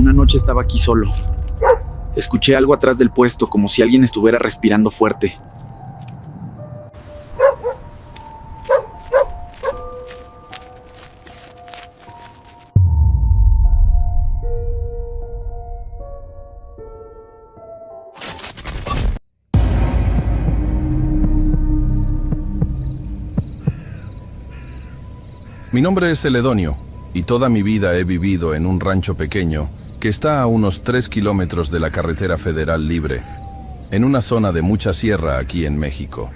Una noche estaba aquí solo. Escuché algo atrás del puesto, como si alguien estuviera respirando fuerte. Mi nombre es Celedonio, y toda mi vida he vivido en un rancho pequeño que está a unos 3 kilómetros de la carretera federal libre, en una zona de mucha sierra aquí en México.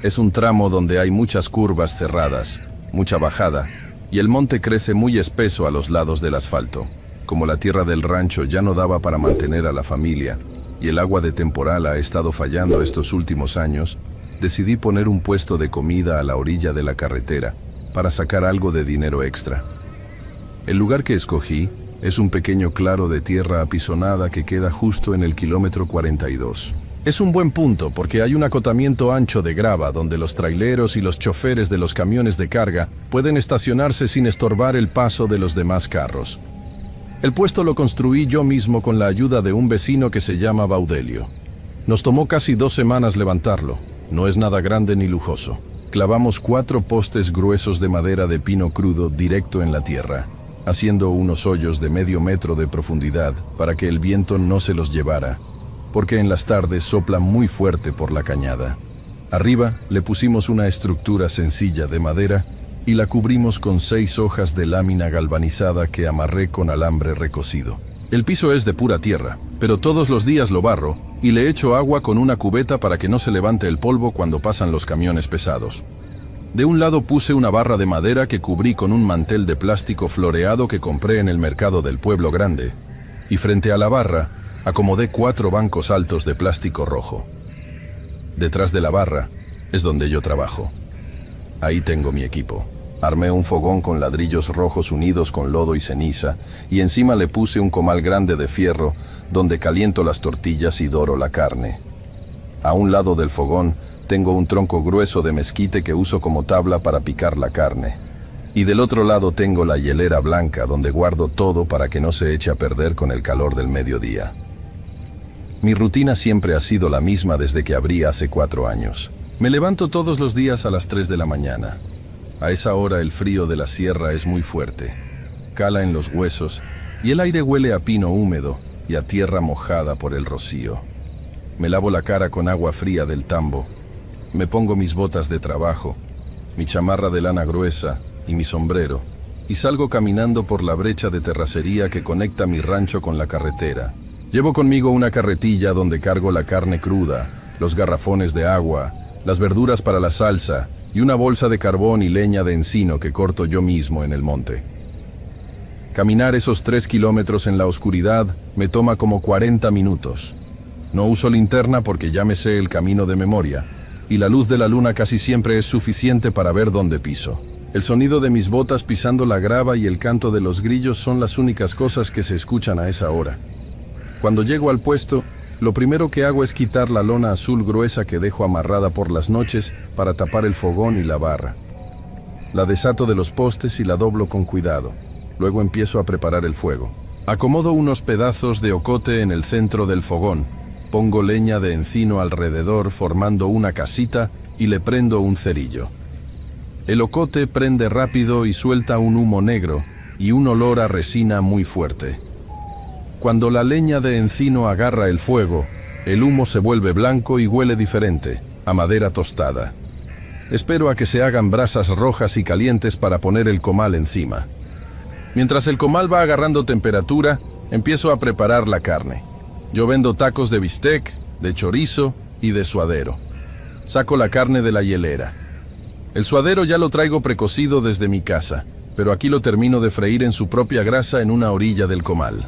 Es un tramo donde hay muchas curvas cerradas, mucha bajada, y el monte crece muy espeso a los lados del asfalto. Como la tierra del rancho ya no daba para mantener a la familia, y el agua de temporal ha estado fallando estos últimos años, decidí poner un puesto de comida a la orilla de la carretera, para sacar algo de dinero extra. El lugar que escogí es un pequeño claro de tierra apisonada que queda justo en el kilómetro 42. Es un buen punto porque hay un acotamiento ancho de grava donde los traileros y los choferes de los camiones de carga pueden estacionarse sin estorbar el paso de los demás carros. El puesto lo construí yo mismo con la ayuda de un vecino que se llama Baudelio. Nos tomó casi 2 semanas levantarlo. No es nada grande ni lujoso. Clavamos 4 postes gruesos de madera de pino crudo directo en la tierra, haciendo unos hoyos de medio metro de profundidad para que el viento no se los llevara, porque en las tardes sopla muy fuerte por la cañada. Arriba le pusimos una estructura sencilla de madera y la cubrimos con 6 hojas de lámina galvanizada que amarré con alambre recocido. El piso es de pura tierra, pero todos los días lo barro y le echo agua con una cubeta para que no se levante el polvo cuando pasan los camiones pesados. De un lado puse una barra de madera que cubrí con un mantel de plástico floreado que compré en el mercado del Pueblo Grande, y frente a la barra acomodé 4 bancos altos de plástico rojo. Detrás de la barra es donde yo trabajo. Ahí tengo mi equipo. Armé un fogón con ladrillos rojos unidos con lodo y ceniza, y encima le puse un comal grande de fierro donde caliento las tortillas y doro la carne. A un lado del fogón tengo un tronco grueso de mezquite que uso como tabla para picar la carne. Y del otro lado tengo la hielera blanca donde guardo todo para que no se eche a perder con el calor del mediodía. Mi rutina siempre ha sido la misma desde que abrí hace 4 años. Me levanto todos los días a las 3 de la mañana. A esa hora el frío de la sierra es muy fuerte. Cala en los huesos y el aire huele a pino húmedo y a tierra mojada por el rocío. Me lavo la cara con agua fría del tambo. Me pongo mis botas de trabajo, mi chamarra de lana gruesa y mi sombrero, y salgo caminando por la brecha de terracería que conecta mi rancho con la carretera. Llevo conmigo una carretilla donde cargo la carne cruda, los garrafones de agua, las verduras para la salsa y una bolsa de carbón y leña de encino que corto yo mismo en el monte. Caminar esos 3 kilómetros en la oscuridad me toma como 40 minutos. No uso linterna porque ya me sé el camino de memoria, y la luz de la luna casi siempre es suficiente para ver dónde piso. El sonido de mis botas pisando la grava y el canto de los grillos son las únicas cosas que se escuchan a esa hora. Cuando llego al puesto, lo primero que hago es quitar la lona azul gruesa que dejo amarrada por las noches para tapar el fogón y la barra. La desato de los postes y la doblo con cuidado. Luego empiezo a preparar el fuego. Acomodo unos pedazos de ocote en el centro del fogón. Pongo leña de encino alrededor formando una casita y le prendo un cerillo. El ocote prende rápido y suelta un humo negro y un olor a resina muy fuerte. Cuando la leña de encino agarra el fuego, el humo se vuelve blanco y huele diferente, a madera tostada. Espero a que se hagan brasas rojas y calientes para poner el comal encima. Mientras el comal va agarrando temperatura, empiezo a preparar la carne. Yo vendo tacos de bistec, de chorizo y de suadero. Saco la carne de la hielera. El suadero ya lo traigo precocido desde mi casa, pero aquí lo termino de freír en su propia grasa en una orilla del comal.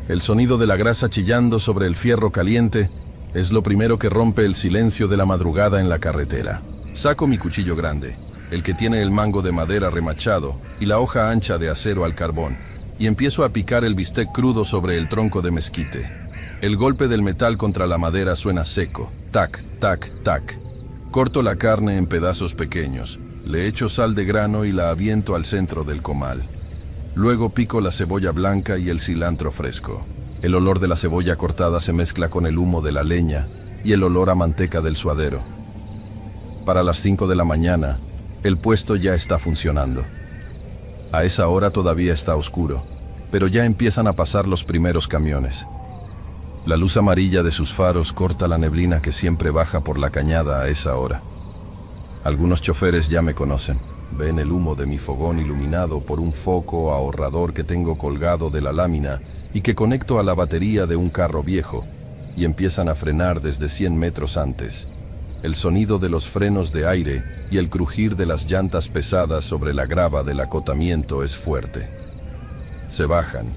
El sonido de la grasa chillando sobre el fierro caliente es lo primero que rompe el silencio de la madrugada en la carretera. Saco mi cuchillo grande, el que tiene el mango de madera remachado y la hoja ancha de acero al carbón, y empiezo a picar el bistec crudo sobre el tronco de mezquite. El golpe del metal contra la madera suena seco, tac, tac, tac. Corto la carne en pedazos pequeños, le echo sal de grano y la aviento al centro del comal. Luego pico la cebolla blanca y el cilantro fresco. El olor de la cebolla cortada se mezcla con el humo de la leña y el olor a manteca del suadero. Para las 5 de la mañana, el puesto ya está funcionando. A esa hora todavía está oscuro, pero ya empiezan a pasar los primeros camiones. La luz amarilla de sus faros corta la neblina que siempre baja por la cañada a esa hora. Algunos choferes ya me conocen. Ven el humo de mi fogón iluminado por un foco ahorrador que tengo colgado de la lámina y que conecto a la batería de un carro viejo, y empiezan a frenar desde 100 metros antes. El sonido de los frenos de aire y el crujir de las llantas pesadas sobre la grava del acotamiento es fuerte. Se bajan,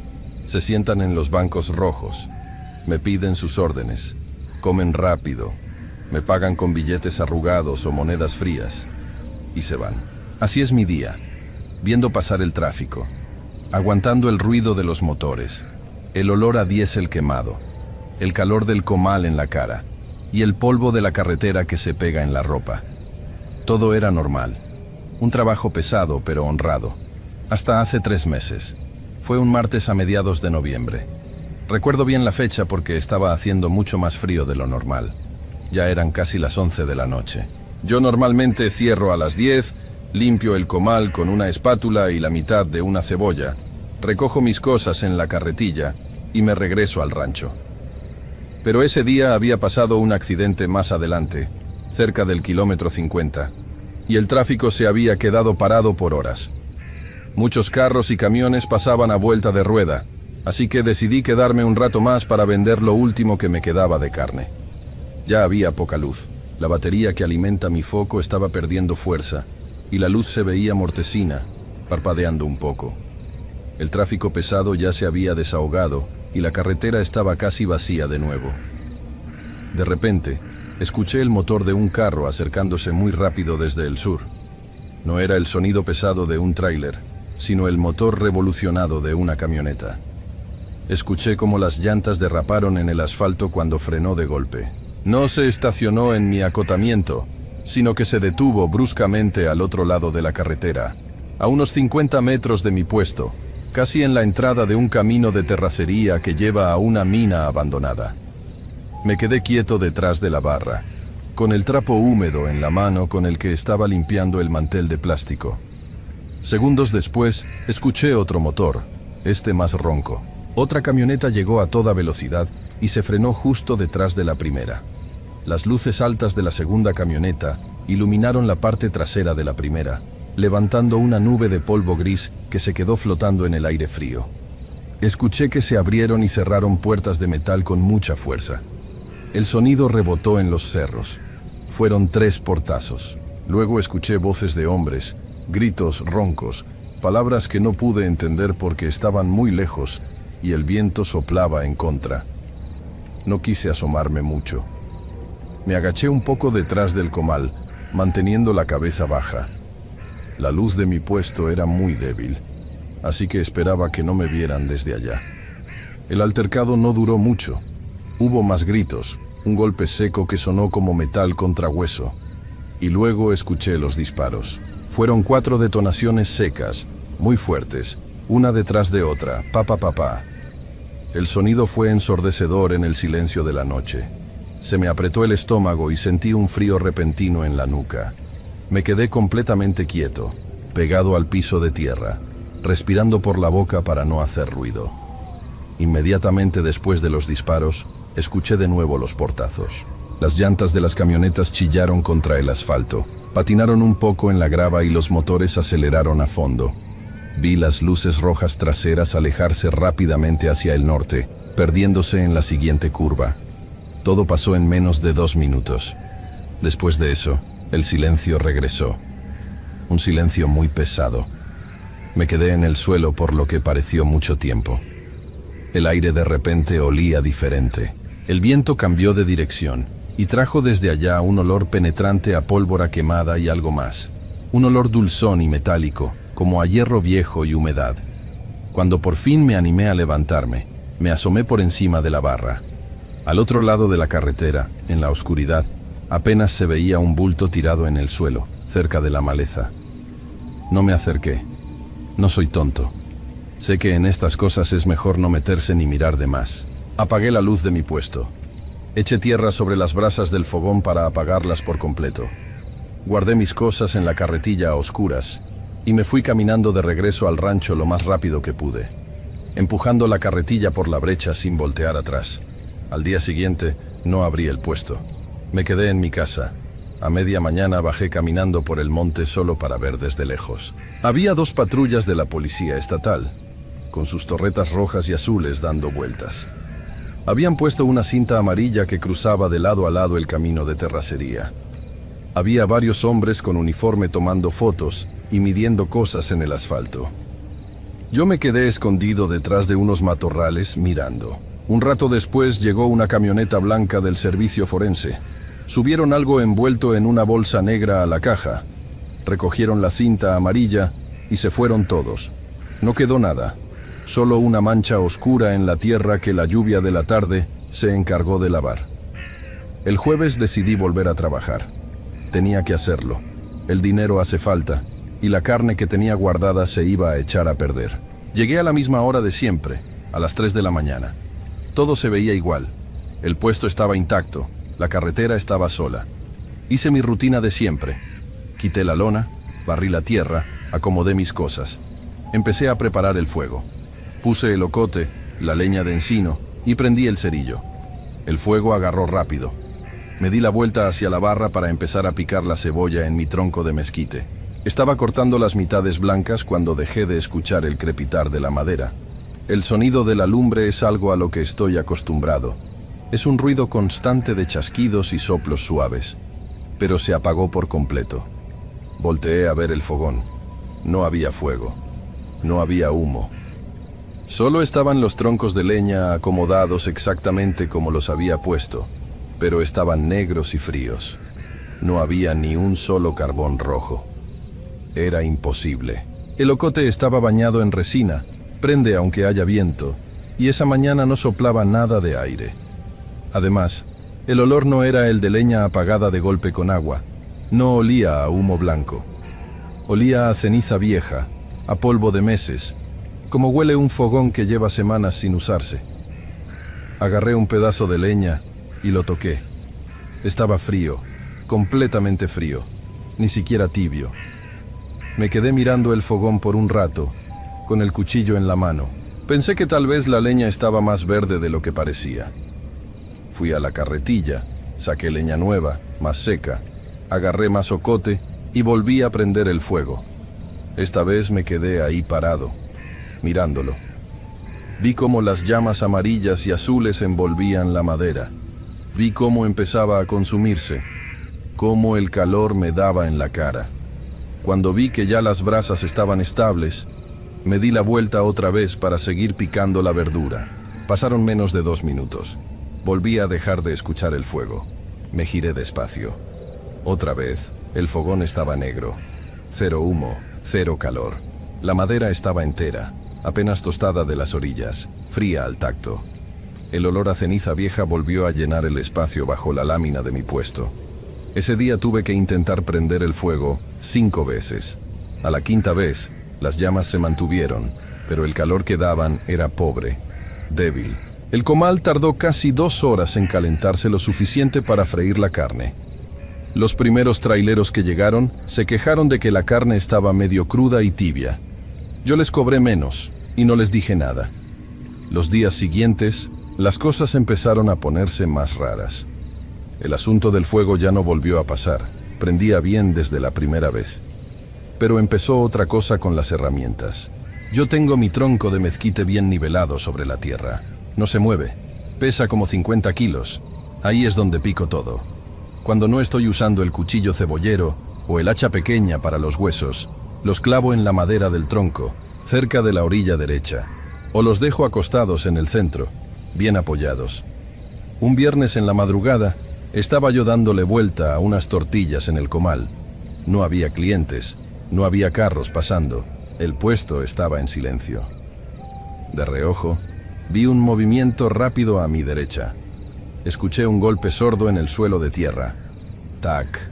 se sientan en los bancos rojos, me piden sus órdenes, comen rápido, me pagan con billetes arrugados o monedas frías, y se van. Así es mi día, viendo pasar el tráfico, aguantando el ruido de los motores, el olor a diésel quemado, el calor del comal en la cara y el polvo de la carretera que se pega en la ropa. Todo era normal, un trabajo pesado pero honrado, hasta hace 3 meses. Fue un martes a mediados de noviembre. Recuerdo bien la fecha porque estaba haciendo mucho más frío de lo normal. Ya eran casi las 11 de la noche. Yo normalmente cierro a las 10, limpio el comal con una espátula y la mitad de una cebolla, recojo mis cosas en la carretilla y me regreso al rancho. Pero ese día había pasado un accidente más adelante, cerca del kilómetro 50, y el tráfico se había quedado parado por horas. Muchos carros y camiones pasaban a vuelta de rueda, así que decidí quedarme un rato más para vender lo último que me quedaba de carne. Ya había poca luz. La batería que alimenta mi foco estaba perdiendo fuerza, y la luz se veía mortecina, parpadeando un poco. El tráfico pesado ya se había desahogado, y la carretera estaba casi vacía de nuevo. De repente, escuché el motor de un carro acercándose muy rápido desde el sur. No era el sonido pesado de un tráiler, sino el motor revolucionado de una camioneta. Escuché cómo las llantas derraparon en el asfalto cuando frenó de golpe. No se estacionó en mi acotamiento, sino que se detuvo bruscamente al otro lado de la carretera, a unos 50 metros de mi puesto, casi en la entrada de un camino de terracería que lleva a una mina abandonada. Me quedé quieto detrás de la barra, con el trapo húmedo en la mano con el que estaba limpiando el mantel de plástico. Segundos después, escuché otro motor, este más ronco. Otra camioneta llegó a toda velocidad y se frenó justo detrás de la primera. Las luces altas de la segunda camioneta iluminaron la parte trasera de la primera, levantando una nube de polvo gris que se quedó flotando en el aire frío. Escuché que se abrieron y cerraron puertas de metal con mucha fuerza. El sonido rebotó en los cerros. Fueron 3 portazos. Luego escuché voces de hombres, gritos roncos, palabras que no pude entender porque estaban muy lejos y el viento soplaba en contra. No quise asomarme mucho. Me agaché un poco detrás del comal, manteniendo la cabeza baja. La luz de mi puesto era muy débil, así que esperaba que no me vieran desde allá. El altercado no duró mucho. Hubo más gritos, un golpe seco que sonó como metal contra hueso, y luego escuché los disparos. Fueron 4 detonaciones secas, muy fuertes, una detrás de otra, pa pa pa pa. El sonido fue ensordecedor en el silencio de la noche. Se me apretó el estómago y sentí un frío repentino en la nuca. Me quedé completamente quieto, pegado al piso de tierra, respirando por la boca para no hacer ruido. Inmediatamente después de los disparos, escuché de nuevo los portazos. Las llantas de las camionetas chillaron contra el asfalto, patinaron un poco en la grava y los motores aceleraron a fondo. Vi las luces rojas traseras alejarse rápidamente hacia el norte, perdiéndose en la siguiente curva. Todo pasó en menos de 2 minutos. Después de eso, el silencio regresó. Un silencio muy pesado. Me quedé en el suelo por lo que pareció mucho tiempo. El aire de repente olía diferente. El viento cambió de dirección y trajo desde allá un olor penetrante a pólvora quemada y algo más. Un olor dulzón y metálico, como a hierro viejo y humedad. Cuando por fin me animé a levantarme, me asomé por encima de la barra. Al otro lado de la carretera, en la oscuridad, apenas se veía un bulto tirado en el suelo, cerca de la maleza. No me acerqué. No soy tonto. Sé que en estas cosas es mejor no meterse ni mirar de más. Apagué la luz de mi puesto. Eché tierra sobre las brasas del fogón para apagarlas por completo. Guardé mis cosas en la carretilla a oscuras y me fui caminando de regreso al rancho lo más rápido que pude, empujando la carretilla por la brecha sin voltear atrás. Al día siguiente no abrí el puesto. Me quedé en mi casa. A media mañana bajé caminando por el monte solo para ver desde lejos. Había 2 patrullas de la policía estatal, con sus torretas rojas y azules dando vueltas. Habían puesto una cinta amarilla que cruzaba de lado a lado el camino de terracería. Había varios hombres con uniforme tomando fotos y midiendo cosas en el asfalto. Yo me quedé escondido detrás de unos matorrales mirando. Un rato después llegó una camioneta blanca del servicio forense. Subieron algo envuelto en una bolsa negra a la caja. Recogieron la cinta amarilla y se fueron todos. No quedó nada, solo una mancha oscura en la tierra que la lluvia de la tarde se encargó de lavar. El jueves decidí volver a trabajar. Tenía que hacerlo. El dinero hace falta y la carne que tenía guardada se iba a echar a perder. Llegué a la misma hora de siempre, a las 3 de la mañana. Todo se veía igual. El puesto estaba intacto, la carretera estaba sola. Hice mi rutina de siempre. Quité la lona, barrí la tierra, acomodé mis cosas. Empecé a preparar el fuego. Puse el ocote, la leña de encino y prendí el cerillo. El fuego agarró rápido. Me di la vuelta hacia la barra para empezar a picar la cebolla en mi tronco de mezquite. Estaba cortando las mitades blancas cuando dejé de escuchar el crepitar de la madera. El sonido de la lumbre es algo a lo que estoy acostumbrado. Es un ruido constante de chasquidos y soplos suaves, pero se apagó por completo. Volteé a ver el fogón. No había fuego. No había humo. Solo estaban los troncos de leña acomodados exactamente como los había puesto, pero estaban negros y fríos. No había ni un solo carbón rojo. Era imposible. El ocote estaba bañado en resina, prende aunque haya viento, y esa mañana no soplaba nada de aire. Además, el olor no era el de leña apagada de golpe con agua. No olía a humo blanco. Olía a ceniza vieja, a polvo de meses, como huele un fogón que lleva semanas sin usarse. Agarré un pedazo de leña y lo toqué. Estaba frío, completamente frío, ni siquiera tibio. Me quedé mirando el fogón por un rato, con el cuchillo en la mano. Pensé que tal vez la leña estaba más verde de lo que parecía. Fui a la carretilla, saqué leña nueva, más seca, agarré más ocote y volví a prender el fuego. Esta vez me quedé ahí parado, mirándolo. Vi cómo las llamas amarillas y azules envolvían la madera. Vi cómo empezaba a consumirse, cómo el calor me daba en la cara. Cuando vi que ya las brasas estaban estables, me di la vuelta otra vez para seguir picando la verdura. Pasaron menos de 2 minutos. Volví a dejar de escuchar el fuego. Me giré despacio. Otra vez, el fogón estaba negro. 0 humo, 0 calor. La madera estaba entera, apenas tostada de las orillas, fría al tacto. El olor a ceniza vieja volvió a llenar el espacio bajo la lámina de mi puesto. Ese día tuve que intentar prender el fuego 5 veces. A la 5ª vez, las llamas se mantuvieron, pero el calor que daban era pobre, débil. El comal tardó casi 2 horas en calentarse lo suficiente para freír la carne. Los primeros traileros que llegaron se quejaron de que la carne estaba medio cruda y tibia. Yo les cobré menos y no les dije nada. Los días siguientes, las cosas empezaron a ponerse más raras. El asunto del fuego ya no volvió a pasar. Prendía bien desde la primera vez. Pero empezó otra cosa con las herramientas. Yo tengo mi tronco de mezquite bien nivelado sobre la tierra. No se mueve. Pesa como 50 kilos. Ahí es donde pico todo. Cuando no estoy usando el cuchillo cebollero o el hacha pequeña para los huesos, los clavo en la madera del tronco, cerca de la orilla derecha, o los dejo acostados en el centro, bien apoyados. Un viernes en la madrugada, estaba yo dándole vuelta a unas tortillas en el comal. No había clientes, no había carros pasando, el puesto estaba en silencio. De reojo, vi un movimiento rápido a mi derecha. Escuché un golpe sordo en el suelo de tierra. Tac.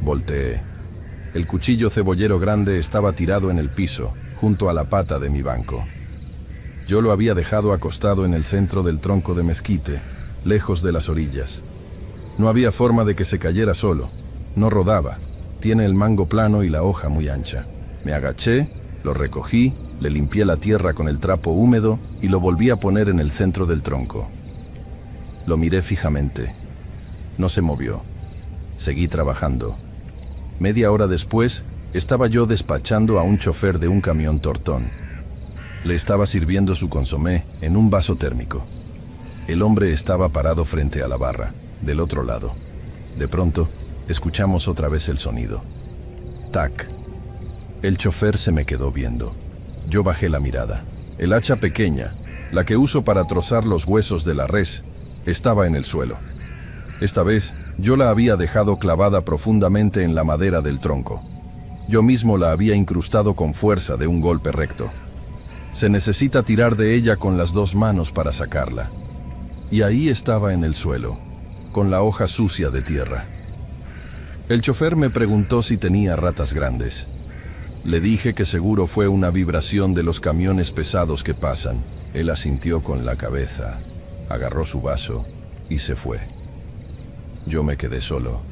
Volteé. El cuchillo cebollero grande estaba tirado en el piso, junto a la pata de mi banco. Yo lo había dejado acostado en el centro del tronco de mezquite, lejos de las orillas. No había forma de que se cayera solo. No rodaba. Tiene el mango plano y la hoja muy ancha. Me agaché, lo recogí, le limpié la tierra con el trapo húmedo y lo volví a poner en el centro del tronco. Lo miré fijamente. No se movió. Seguí trabajando. Media hora después, estaba yo despachando a un chofer de un camión tortón. Le estaba sirviendo su consomé en un vaso térmico. El hombre estaba parado frente a la barra, del otro lado. De pronto, escuchamos otra vez el sonido. Tac. El chofer se me quedó viendo. Yo bajé la mirada. El hacha pequeña, la que uso para trozar los huesos de la res, estaba en el suelo. Esta vez, yo la había dejado clavada profundamente en la madera del tronco. Yo mismo la había incrustado con fuerza de un golpe recto. Se necesita tirar de ella con las dos manos para sacarla. Y ahí estaba en el suelo, con la hoja sucia de tierra. El chofer me preguntó si tenía ratas grandes. Le dije que seguro fue una vibración de los camiones pesados que pasan. Él asintió con la cabeza, agarró su vaso y se fue. Yo me quedé solo,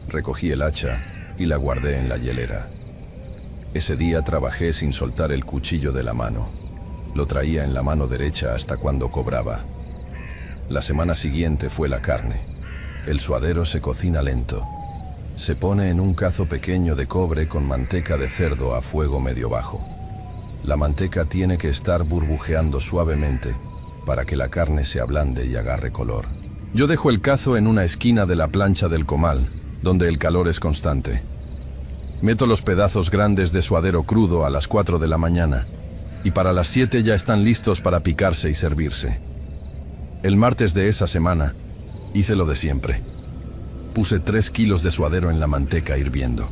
recogí el hacha y la guardé en la hielera. Ese día trabajé sin soltar el cuchillo de la mano. Lo traía en la mano derecha hasta cuando cobraba. La semana siguiente fue la carne. El suadero se cocina lento. Se pone en un cazo pequeño de cobre con manteca de cerdo a fuego medio bajo. La manteca tiene que estar burbujeando suavemente para que la carne se ablande y agarre color. Yo dejo el cazo en una esquina de la plancha del comal, donde el calor es constante. Meto los pedazos grandes de suadero crudo a las 4 de la mañana, y para las 7 ya están listos para picarse y servirse. El martes de esa semana, hice lo de siempre. Puse 3 kilos de suadero en la manteca hirviendo.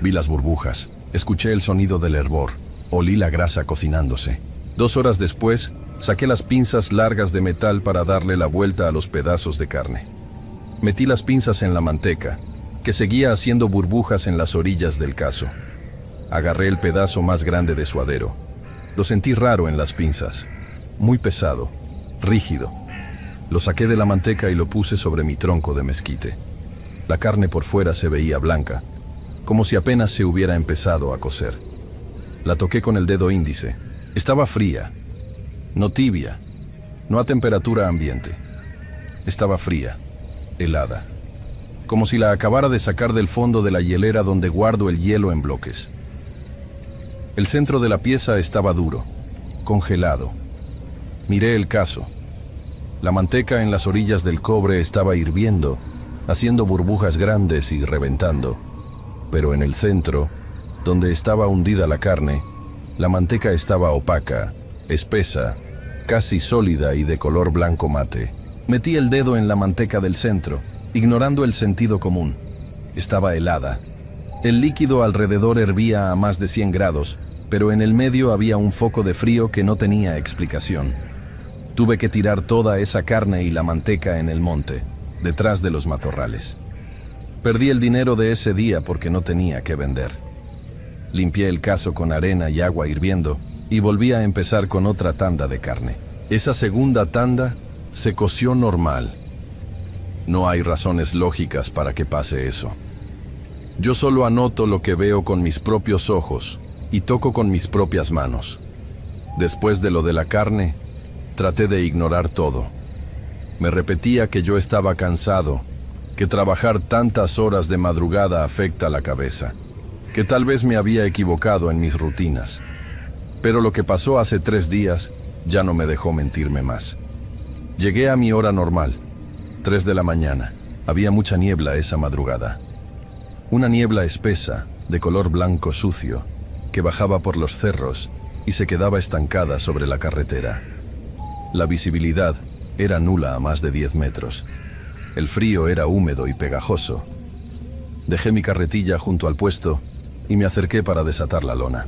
Vi las burbujas, escuché el sonido del hervor, olí la grasa cocinándose. 2 horas después, saqué las pinzas largas de metal para darle la vuelta a los pedazos de carne. Metí las pinzas en la manteca, que seguía haciendo burbujas en las orillas del cazo. Agarré el pedazo más grande de suadero. Lo sentí raro en las pinzas, muy pesado, rígido. Lo saqué de la manteca y lo puse sobre mi tronco de mezquite. La carne por fuera se veía blanca, como si apenas se hubiera empezado a cocer. La toqué con el dedo índice. Estaba fría, no tibia, no a temperatura ambiente. Estaba fría, helada, como si la acabara de sacar del fondo de la hielera donde guardo el hielo en bloques. El centro de la pieza estaba duro, congelado. Miré el cazo. La manteca en las orillas del cobre estaba hirviendo, haciendo burbujas grandes y reventando. Pero en el centro, donde estaba hundida la carne, la manteca estaba opaca, espesa, casi sólida y de color blanco mate. Metí el dedo en la manteca del centro, ignorando el sentido común. Estaba helada. El líquido alrededor hervía a más de 100 grados, pero en el medio había un foco de frío que no tenía explicación. Tuve que tirar toda esa carne y la manteca en el monte, detrás de los matorrales. Perdí el dinero de ese día porque no tenía que vender. Limpié el cazo con arena y agua hirviendo y volví a empezar con otra tanda de carne. Esa segunda tanda se coció normal. No hay razones lógicas para que pase eso. Yo solo anoto lo que veo con mis propios ojos y toco con mis propias manos. Después de lo de la carne, traté de ignorar todo. Me repetía que yo estaba cansado, que trabajar tantas horas de madrugada afecta la cabeza, que tal vez me había equivocado en mis rutinas. Pero lo que pasó hace 3 días ya no me dejó mentirme más. Llegué a mi hora normal, 3 de la mañana. Había mucha niebla esa madrugada. Una niebla espesa, de color blanco sucio, que bajaba por los cerros y se quedaba estancada sobre la carretera. La visibilidad era nula a más de 10 metros. El frío era húmedo y pegajoso. Dejé mi carretilla junto al puesto y me acerqué para desatar la lona.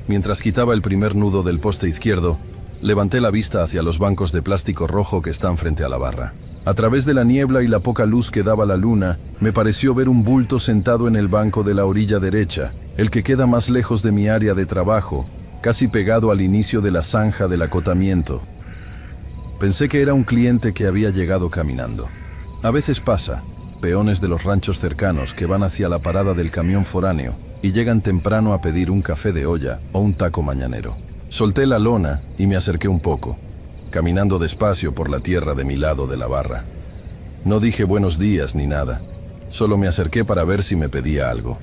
Mientras quitaba el primer nudo del poste izquierdo, levanté la vista hacia los bancos de plástico rojo que están frente a la barra. A través de la niebla y la poca luz que daba la luna, me pareció ver un bulto sentado en el banco de la orilla derecha, el que queda más lejos de mi área de trabajo, casi pegado al inicio de la zanja del acotamiento. Pensé que era un cliente que había llegado caminando. A veces pasa, peones de los ranchos cercanos que van hacia la parada del camión foráneo y llegan temprano a pedir un café de olla o un taco mañanero. Solté la lona y me acerqué un poco, caminando despacio por la tierra de mi lado de la barra. No dije buenos días ni nada, solo me acerqué para ver si me pedía algo.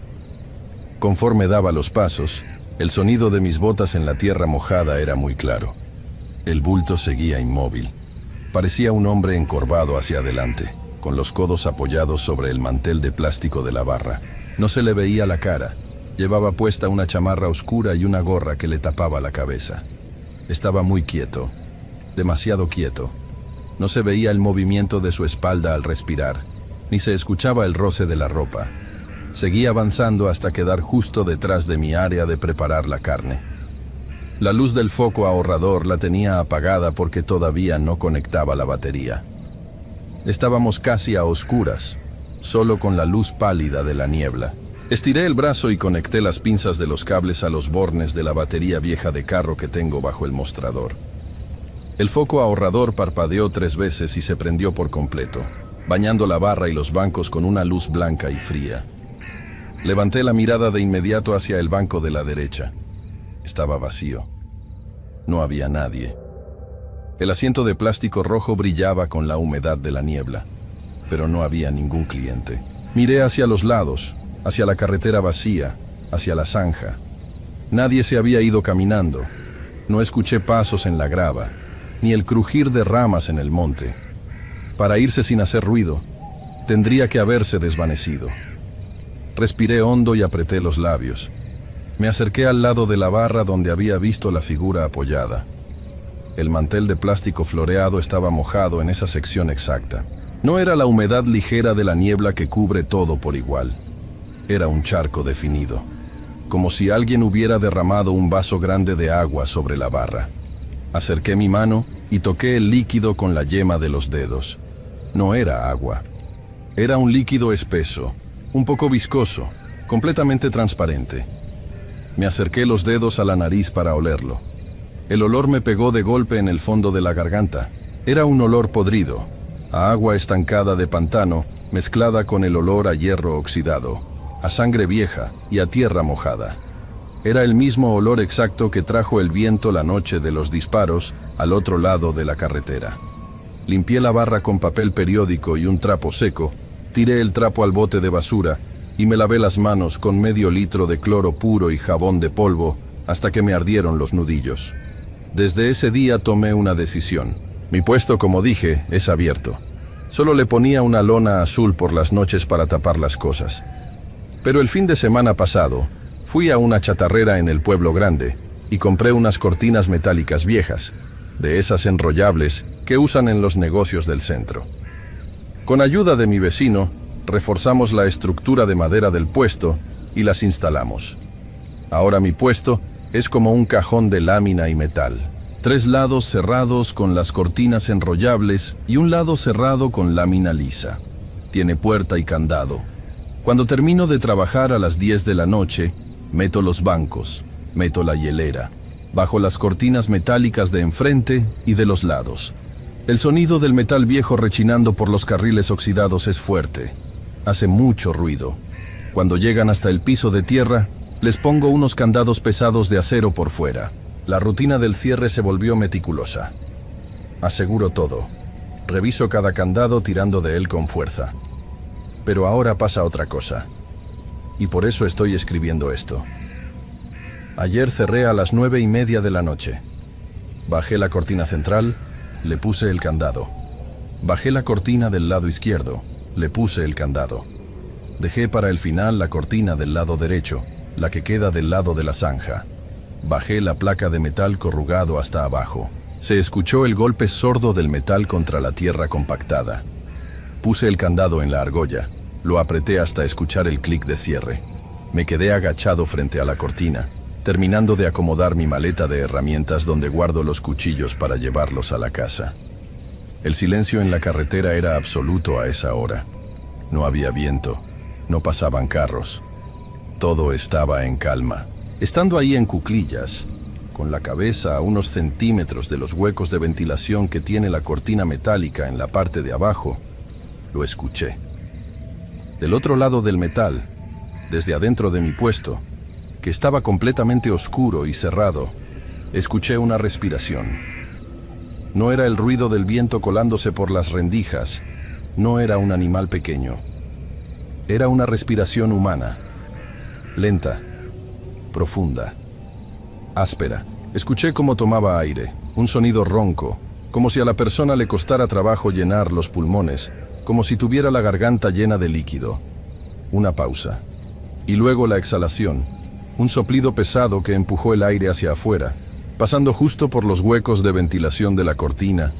Conforme daba los pasos, el sonido de mis botas en la tierra mojada era muy claro. El bulto seguía inmóvil. Parecía un hombre encorvado hacia adelante, con los codos apoyados sobre el mantel de plástico de la barra. No se le veía la cara. Llevaba puesta una chamarra oscura y una gorra que le tapaba la cabeza. Estaba muy quieto, demasiado quieto. No se veía el movimiento de su espalda al respirar, ni se escuchaba el roce de la ropa. Seguí avanzando hasta quedar justo detrás de mi área de preparar la carne. La luz del foco ahorrador la tenía apagada porque todavía no conectaba la batería. Estábamos casi a oscuras, solo con la luz pálida de la niebla. Estiré el brazo y conecté las pinzas de los cables a los bornes de la batería vieja de carro que tengo bajo el mostrador. El foco ahorrador parpadeó 3 veces y se prendió por completo, bañando la barra y los bancos con una luz blanca y fría. Levanté la mirada de inmediato hacia el banco de la derecha. Estaba vacío. No había nadie. El asiento de plástico rojo brillaba con la humedad de la niebla, pero no había ningún cliente. Miré hacia los lados, hacia la carretera vacía, hacia la zanja. Nadie se había ido caminando. No escuché pasos en la grava, ni el crujir de ramas en el monte. Para irse sin hacer ruido, tendría que haberse desvanecido. Respiré hondo y apreté los labios. Me acerqué al lado de la barra donde había visto la figura apoyada. El mantel de plástico floreado estaba mojado en esa sección exacta. No era la humedad ligera de la niebla que cubre todo por igual. Era un charco definido, como si alguien hubiera derramado un vaso grande de agua sobre la barra. Acerqué mi mano y toqué el líquido con la yema de los dedos. No era agua. Era un líquido espeso, un poco viscoso, completamente transparente. Me acerqué los dedos a la nariz para olerlo. El olor me pegó de golpe en el fondo de la garganta. Era un olor podrido, a agua estancada de pantano, mezclada con el olor a hierro oxidado, a sangre vieja y a tierra mojada. Era el mismo olor exacto que trajo el viento la noche de los disparos al otro lado de la carretera. Limpié la barra con papel periódico y un trapo seco, tiré el trapo al bote de basura y me lavé las manos con medio litro de cloro puro y jabón de polvo hasta que me ardieron los nudillos. Desde ese día tomé una decisión. Mi puesto, como dije, es abierto. Solo le ponía una lona azul por las noches para tapar las cosas. Pero el fin de semana pasado, fui a una chatarrera en el pueblo grande y compré unas cortinas metálicas viejas, de esas enrollables que usan en los negocios del centro. Con ayuda de mi vecino, reforzamos la estructura de madera del puesto y las instalamos. Ahora mi puesto es como un cajón de lámina y metal. 3 lados cerrados con las cortinas enrollables y un lado cerrado con lámina lisa. Tiene puerta y candado. Cuando termino de trabajar a las 10 de la noche, meto los bancos, meto la hielera, bajo las cortinas metálicas de enfrente y de los lados. El sonido del metal viejo rechinando por los carriles oxidados es fuerte. Hace mucho ruido. Cuando llegan hasta el piso de tierra, les pongo unos candados pesados de acero por fuera. La rutina del cierre se volvió meticulosa. Aseguro todo. Reviso cada candado tirando de él con fuerza. Pero ahora pasa otra cosa. Y por eso estoy escribiendo esto. Ayer cerré a las 9:30 de la noche. Bajé la cortina central, le puse el candado. Bajé la cortina del lado izquierdo, le puse el candado. Dejé para el final la cortina del lado derecho, la que queda del lado de la zanja. Bajé la placa de metal corrugado hasta abajo. Se escuchó el golpe sordo del metal contra la tierra compactada. Puse el candado en la argolla, lo apreté hasta escuchar el clic de cierre. Me quedé agachado frente a la cortina, terminando de acomodar mi maleta de herramientas donde guardo los cuchillos para llevarlos a la casa. El silencio en la carretera era absoluto a esa hora. No había viento, no pasaban carros. Todo estaba en calma. Estando ahí en cuclillas, con la cabeza a unos centímetros de los huecos de ventilación que tiene la cortina metálica en la parte de abajo, lo escuché. Del otro lado del metal, desde adentro de mi puesto, que estaba completamente oscuro y cerrado, escuché una respiración. No era el ruido del viento colándose por las rendijas, no era un animal pequeño. Era una respiración humana, lenta, profunda, áspera. Escuché cómo tomaba aire, un sonido ronco, como si a la persona le costara trabajo llenar los pulmones, como si tuviera la garganta llena de líquido. Una pausa. Y luego la exhalación, un soplido pesado que empujó el aire hacia afuera, pasando justo por los huecos de ventilación de la cortina,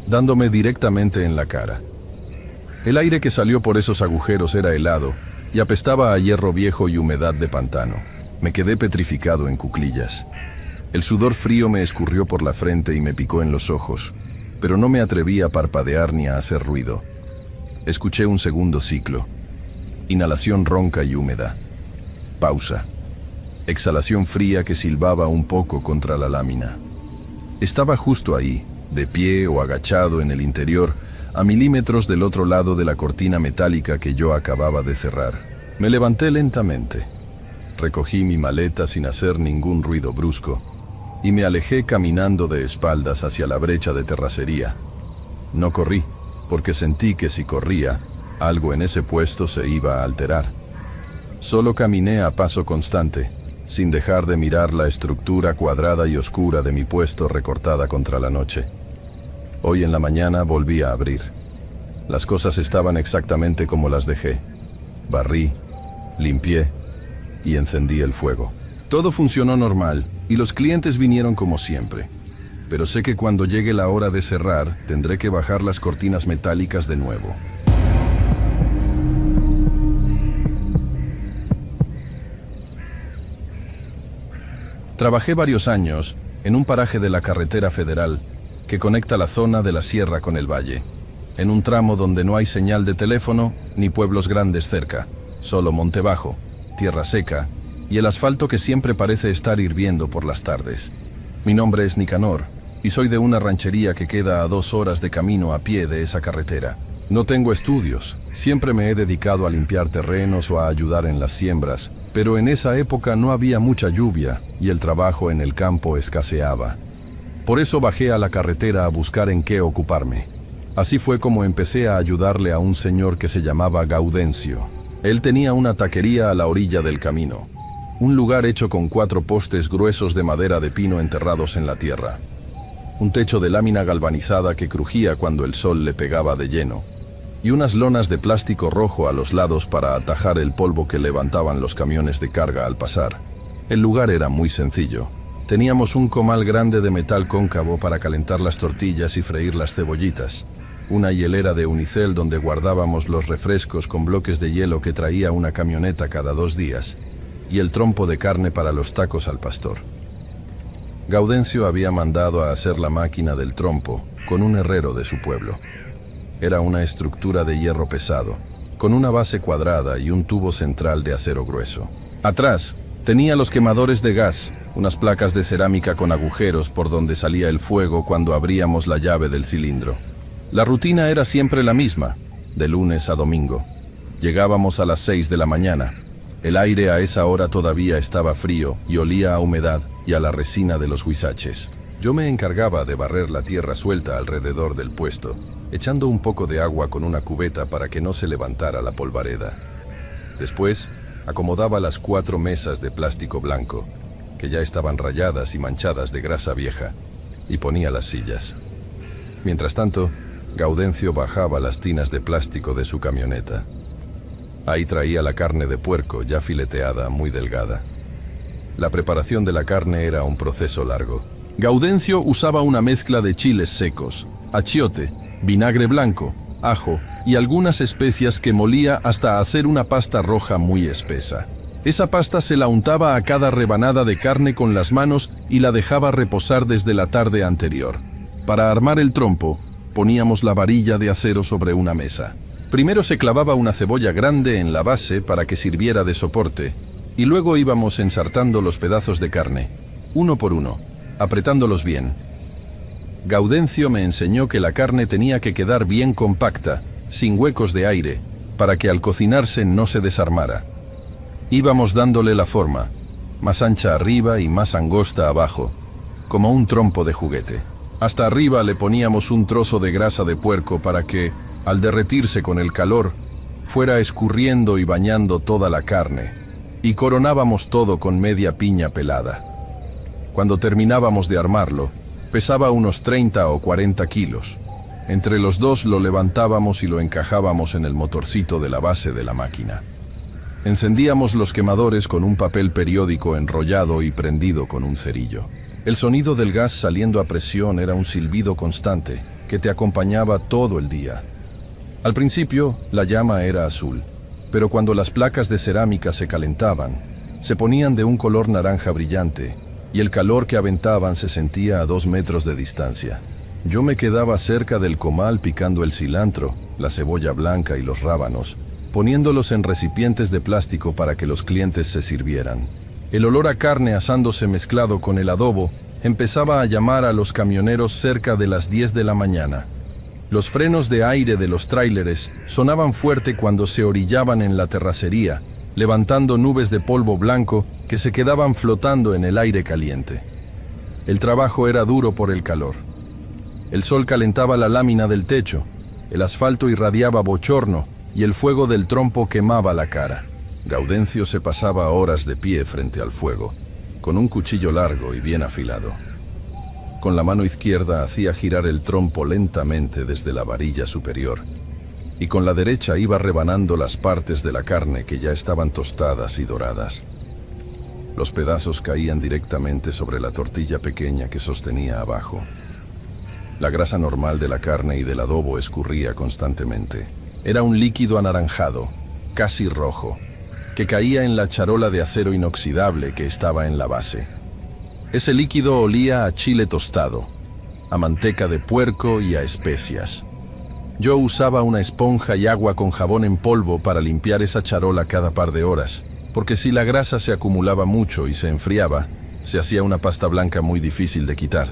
dándome directamente en la cara. El aire que salió por esos agujeros era helado y apestaba a hierro viejo y humedad de pantano. Me quedé petrificado en cuclillas. El sudor frío me escurrió por la frente y me picó en los ojos, pero no me atreví a parpadear ni a hacer ruido. Escuché un segundo ciclo. Inhalación ronca y húmeda. Pausa. Exhalación fría que silbaba un poco contra la lámina. Estaba justo ahí, de pie o agachado en el interior, a milímetros del otro lado de la cortina metálica que yo acababa de cerrar. Me levanté lentamente. Recogí mi maleta sin hacer ningún ruido brusco y me alejé caminando de espaldas hacia la brecha de terracería. No corrí, porque sentí que si corría, algo en ese puesto se iba a alterar. Solo caminé a paso constante, sin dejar de mirar la estructura cuadrada y oscura de mi puesto recortada contra la noche. Hoy en la mañana volví a abrir. Las cosas estaban exactamente como las dejé. Barrí, limpié y encendí el fuego. Todo funcionó normal y los clientes vinieron como siempre. Pero sé que cuando llegue la hora de cerrar, tendré que bajar las cortinas metálicas de nuevo. Trabajé varios años en un paraje de la carretera federal que conecta la zona de la sierra con el valle, en un tramo donde no hay señal de teléfono ni pueblos grandes cerca, solo monte bajo, tierra seca y el asfalto que siempre parece estar hirviendo por las tardes. Mi nombre es Nicanor y soy de una ranchería que queda a 2 horas de camino a pie de esa carretera. No tengo estudios, siempre me he dedicado a limpiar terrenos o a ayudar en las siembras, pero en esa época no había mucha lluvia y el trabajo en el campo escaseaba. Por eso bajé a la carretera a buscar en qué ocuparme. Así fue como empecé a ayudarle a un señor que se llamaba Gaudencio. Él tenía una taquería a la orilla del camino, un lugar hecho con 4 postes gruesos de madera de pino enterrados en la tierra, un techo de lámina galvanizada que crujía cuando el sol le pegaba de lleno, y unas lonas de plástico rojo a los lados para atajar el polvo que levantaban los camiones de carga al pasar. El lugar era muy sencillo. Teníamos un comal grande de metal cóncavo para calentar las tortillas y freír las cebollitas, una hielera de unicel donde guardábamos los refrescos con bloques de hielo que traía una camioneta cada 2 días, y el trompo de carne para los tacos al pastor. Gaudencio había mandado a hacer la máquina del trompo con un herrero de su pueblo. Era una estructura de hierro pesado, con una base cuadrada y un tubo central de acero grueso. Atrás, tenía los quemadores de gas, unas placas de cerámica con agujeros por donde salía el fuego cuando abríamos la llave del cilindro. La rutina era siempre la misma, de lunes a domingo. Llegábamos a las 6 de la mañana. El aire a esa hora todavía estaba frío y olía a humedad y a la resina de los huizaches. Yo me encargaba de barrer la tierra suelta alrededor del puesto, echando un poco de agua con una cubeta para que no se levantara la polvareda. Después, acomodaba las 4 mesas de plástico blanco, que ya estaban rayadas y manchadas de grasa vieja, y ponía las sillas. Mientras tanto, Gaudencio bajaba las tinas de plástico de su camioneta. Ahí traía la carne de puerco ya fileteada, muy delgada. La preparación de la carne era un proceso largo. Gaudencio usaba una mezcla de chiles secos, achiote, vinagre blanco, ajo y algunas especias que molía hasta hacer una pasta roja muy espesa. Esa pasta se la untaba a cada rebanada de carne con las manos y la dejaba reposar desde la tarde anterior. Para armar el trompo, poníamos la varilla de acero sobre una mesa. Primero se clavaba una cebolla grande en la base para que sirviera de soporte, y luego íbamos ensartando los pedazos de carne, uno por uno, apretándolos bien. Gaudencio me enseñó que la carne tenía que quedar bien compacta, sin huecos de aire, para que al cocinarse no se desarmara. Íbamos dándole la forma, más ancha arriba y más angosta abajo, como un trompo de juguete. Hasta arriba le poníamos un trozo de grasa de puerco para que, al derretirse con el calor, fuera escurriendo y bañando toda la carne, y coronábamos todo con media piña pelada. Cuando terminábamos de armarlo, pesaba unos 30 o 40 kilos. Entre los dos lo levantábamos y lo encajábamos en el motorcito de la base de la máquina. Encendíamos los quemadores con un papel periódico enrollado y prendido con un cerillo. El sonido del gas saliendo a presión era un silbido constante que te acompañaba todo el día. Al principio, la llama era azul, pero cuando las placas de cerámica se calentaban, se ponían de un color naranja brillante y el calor que aventaban se sentía a 2 metros de distancia. Yo me quedaba cerca del comal picando el cilantro, la cebolla blanca y los rábanos, poniéndolos en recipientes de plástico para que los clientes se sirvieran. El olor a carne asándose mezclado con el adobo empezaba a llamar a los camioneros cerca de las 10 de la mañana. Los frenos de aire de los tráileres sonaban fuerte cuando se orillaban en la terracería, levantando nubes de polvo blanco que se quedaban flotando en el aire caliente. El trabajo era duro por el calor. El sol calentaba la lámina del techo, el asfalto irradiaba bochorno y el fuego del trompo quemaba la cara. Gaudencio se pasaba horas de pie frente al fuego, con un cuchillo largo y bien afilado. Con la mano izquierda hacía girar el trompo lentamente desde la varilla superior, y con la derecha iba rebanando las partes de la carne que ya estaban tostadas y doradas. Los pedazos caían directamente sobre la tortilla pequeña que sostenía abajo. La grasa normal de la carne y del adobo escurría constantemente. Era un líquido anaranjado, casi rojo, que caía en la charola de acero inoxidable que estaba en la base. Ese líquido olía a chile tostado, a manteca de puerco y a especias. Yo usaba una esponja y agua con jabón en polvo para limpiar esa charola cada par de horas, porque si la grasa se acumulaba mucho y se enfriaba, se hacía una pasta blanca muy difícil de quitar.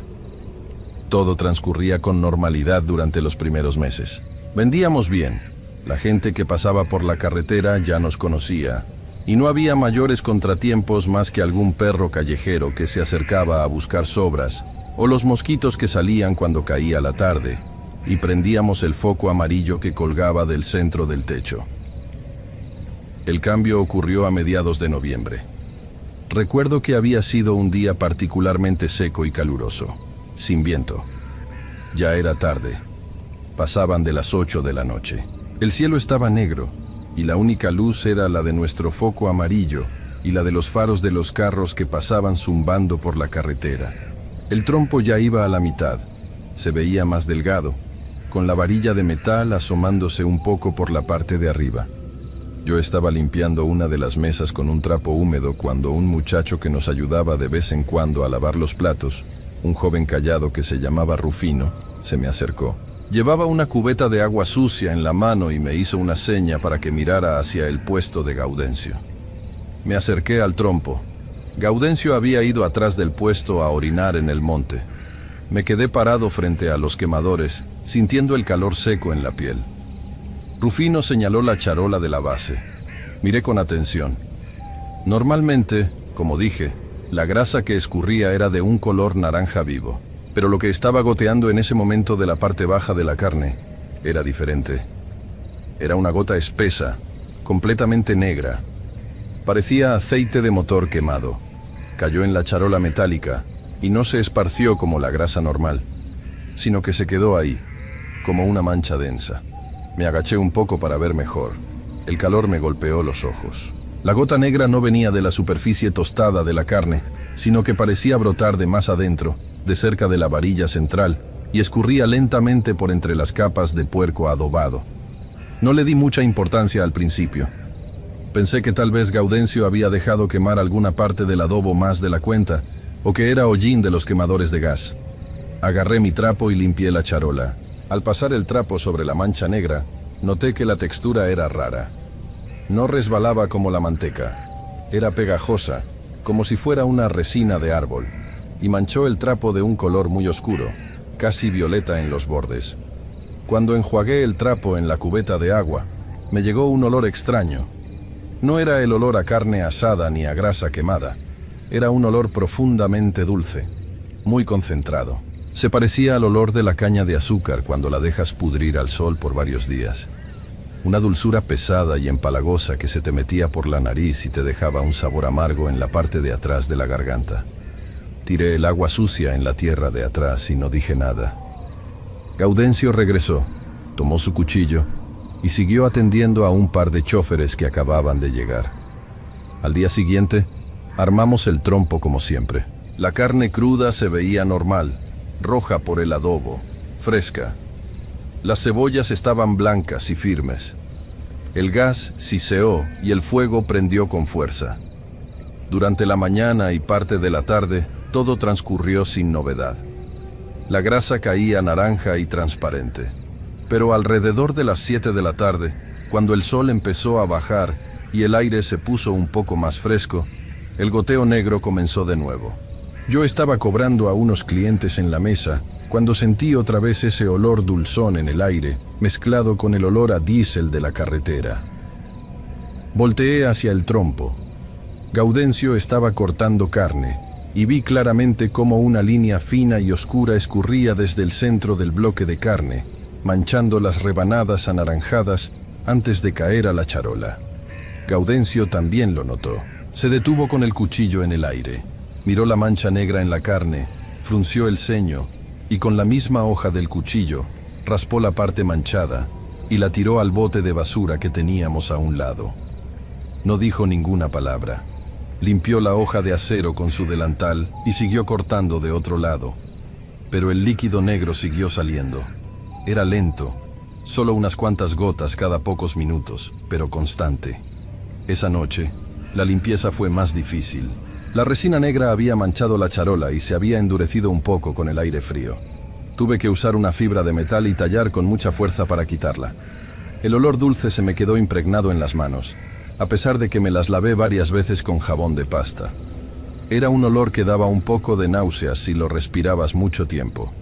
Todo transcurría con normalidad durante los primeros meses. Vendíamos bien. La gente que pasaba por la carretera ya nos conocía, y no había mayores contratiempos más que algún perro callejero que se acercaba a buscar sobras, o los mosquitos que salían cuando caía la tarde, y prendíamos el foco amarillo que colgaba del centro del techo. El cambio ocurrió a mediados de noviembre. Recuerdo que había sido un día particularmente seco y caluroso, sin viento. Ya era tarde. Pasaban de las 8 de la noche. El cielo estaba negro, y la única luz era la de nuestro foco amarillo y la de los faros de los carros que pasaban zumbando por la carretera. El trompo ya iba a la mitad. Se veía más delgado, con la varilla de metal asomándose un poco por la parte de arriba. Yo estaba limpiando una de las mesas con un trapo húmedo cuando un muchacho que nos ayudaba de vez en cuando a lavar los platos, un joven callado que se llamaba Rufino, se me acercó. Llevaba una cubeta de agua sucia en la mano y me hizo una seña para que mirara hacia el puesto de Gaudencio. Me acerqué al trompo. Gaudencio había ido atrás del puesto a orinar en el monte. Me quedé parado frente a los quemadores, sintiendo el calor seco en la piel. Rufino señaló la charola de la base. Miré con atención. Normalmente, como dije, la grasa que escurría era de un color naranja vivo, pero lo que estaba goteando en ese momento de la parte baja de la carne era diferente. Era una gota espesa, completamente negra. Parecía aceite de motor quemado. Cayó en la charola metálica y no se esparció como la grasa normal, sino que se quedó ahí, como una mancha densa. Me agaché un poco para ver mejor. El calor me golpeó los ojos. La gota negra no venía de la superficie tostada de la carne, sino que parecía brotar de más adentro, de cerca de la varilla central, y escurría lentamente por entre las capas de puerco adobado. No le di mucha importancia al principio. Pensé que tal vez Gaudencio había dejado quemar alguna parte del adobo más de la cuenta, o que era hollín de los quemadores de gas. Agarré mi trapo y limpié la charola. Al pasar el trapo sobre la mancha negra, noté que la textura era rara. No resbalaba como la manteca. Era pegajosa, como si fuera una resina de árbol. y manchó el trapo de un color muy oscuro, casi violeta en los bordes. Cuando enjuagué el trapo en la cubeta de agua, me llegó un olor extraño. No era el olor a carne asada ni a grasa quemada. Era un olor profundamente dulce, muy concentrado. Se parecía al olor de la caña de azúcar cuando la dejas pudrir al sol por varios días. Una dulzura pesada y empalagosa que se te metía por la nariz y te dejaba un sabor amargo en la parte de atrás de la garganta. Tiré el agua sucia en la tierra de atrás y no dije nada. Gaudencio regresó, tomó su cuchillo y siguió atendiendo a un par de chóferes que acababan de llegar. Al día siguiente, armamos el trompo como siempre. La carne cruda se veía normal, roja por el adobo, fresca. Las cebollas estaban blancas y firmes. El gas siseó y el fuego prendió con fuerza. Durante la mañana y parte de la tarde, todo transcurrió sin novedad. La grasa caía naranja y transparente. Pero alrededor de las 7 de la tarde, cuando el sol empezó a bajar y el aire se puso un poco más fresco, el goteo negro comenzó de nuevo. Yo estaba cobrando a unos clientes en la mesa cuando sentí otra vez ese olor dulzón en el aire, mezclado con el olor a diésel de la carretera. Volteé hacia el trompo. Gaudencio estaba cortando carne y vi claramente cómo una línea fina y oscura escurría desde el centro del bloque de carne, manchando las rebanadas anaranjadas antes de caer a la charola. Gaudencio también lo notó. Se detuvo con el cuchillo en el aire. Miró la mancha negra en la carne, frunció el ceño y con la misma hoja del cuchillo raspó la parte manchada y la tiró al bote de basura que teníamos a un lado. No dijo ninguna palabra. Limpió la hoja de acero con su delantal y siguió cortando de otro lado. Pero el líquido negro siguió saliendo. Era lento, solo unas cuantas gotas cada pocos minutos, pero constante. Esa noche, la limpieza fue más difícil. La resina negra había manchado la charola y se había endurecido un poco con el aire frío. Tuve que usar una fibra de metal y tallar con mucha fuerza para quitarla. El olor dulce se me quedó impregnado en las manos, a pesar de que me las lavé varias veces con jabón de pasta. Era un olor que daba un poco de náuseas si lo respirabas mucho tiempo.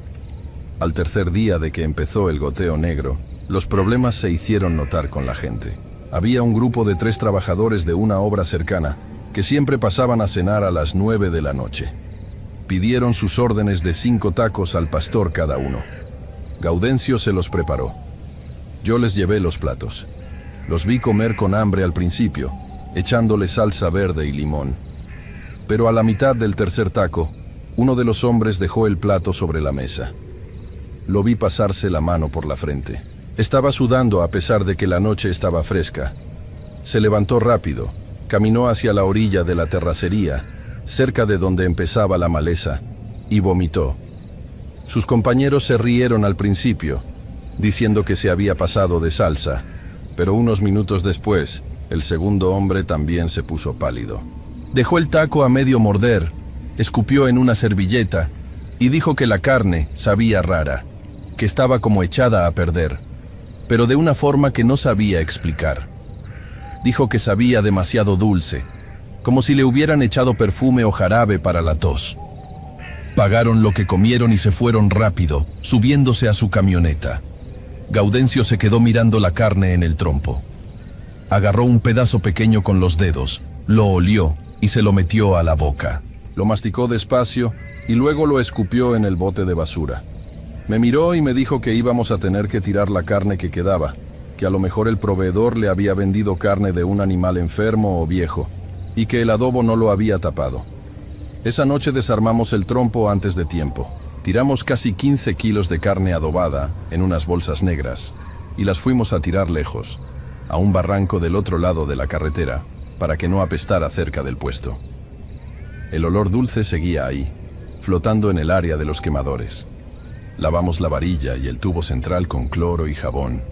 Al tercer día de que empezó el goteo negro, los problemas se hicieron notar con la gente. Había un grupo de 3 trabajadores de una obra cercana que siempre pasaban a cenar a las 9 de la noche. Pidieron sus órdenes de 5 tacos al pastor cada uno. Gaudencio se los preparó. Yo les llevé los platos. Los vi comer con hambre al principio, echándole salsa verde y limón. Pero a la mitad del tercer taco, uno de los hombres dejó el plato sobre la mesa. Lo vi pasarse la mano por la frente. Estaba sudando a pesar de que la noche estaba fresca. Se levantó rápido, caminó hacia la orilla de la terracería, cerca de donde empezaba la maleza, y vomitó. Sus compañeros se rieron al principio, diciendo que se había pasado de salsa, pero unos minutos después, el segundo hombre también se puso pálido. Dejó el taco a medio morder, escupió en una servilleta y dijo que la carne sabía rara, que estaba como echada a perder, pero de una forma que no sabía explicar. Dijo que sabía demasiado dulce, como si le hubieran echado perfume o jarabe para la tos. Pagaron lo que comieron y se fueron rápido, subiéndose a su camioneta. Gaudencio se quedó mirando la carne en el trompo. Agarró un pedazo pequeño con los dedos, lo olió y se lo metió a la boca. Lo masticó despacio y luego lo escupió en el bote de basura. Me miró y me dijo que íbamos a tener que tirar la carne que quedaba, que a lo mejor el proveedor le había vendido carne de un animal enfermo o viejo, y que el adobo no lo había tapado. Esa noche desarmamos el trompo antes de tiempo. Tiramos casi 15 kilos de carne adobada en unas bolsas negras y las fuimos a tirar lejos, a un barranco del otro lado de la carretera, para que no apestara cerca del puesto. El olor dulce seguía ahí, flotando en el área de los quemadores. Lavamos la varilla y el tubo central con cloro y jabón.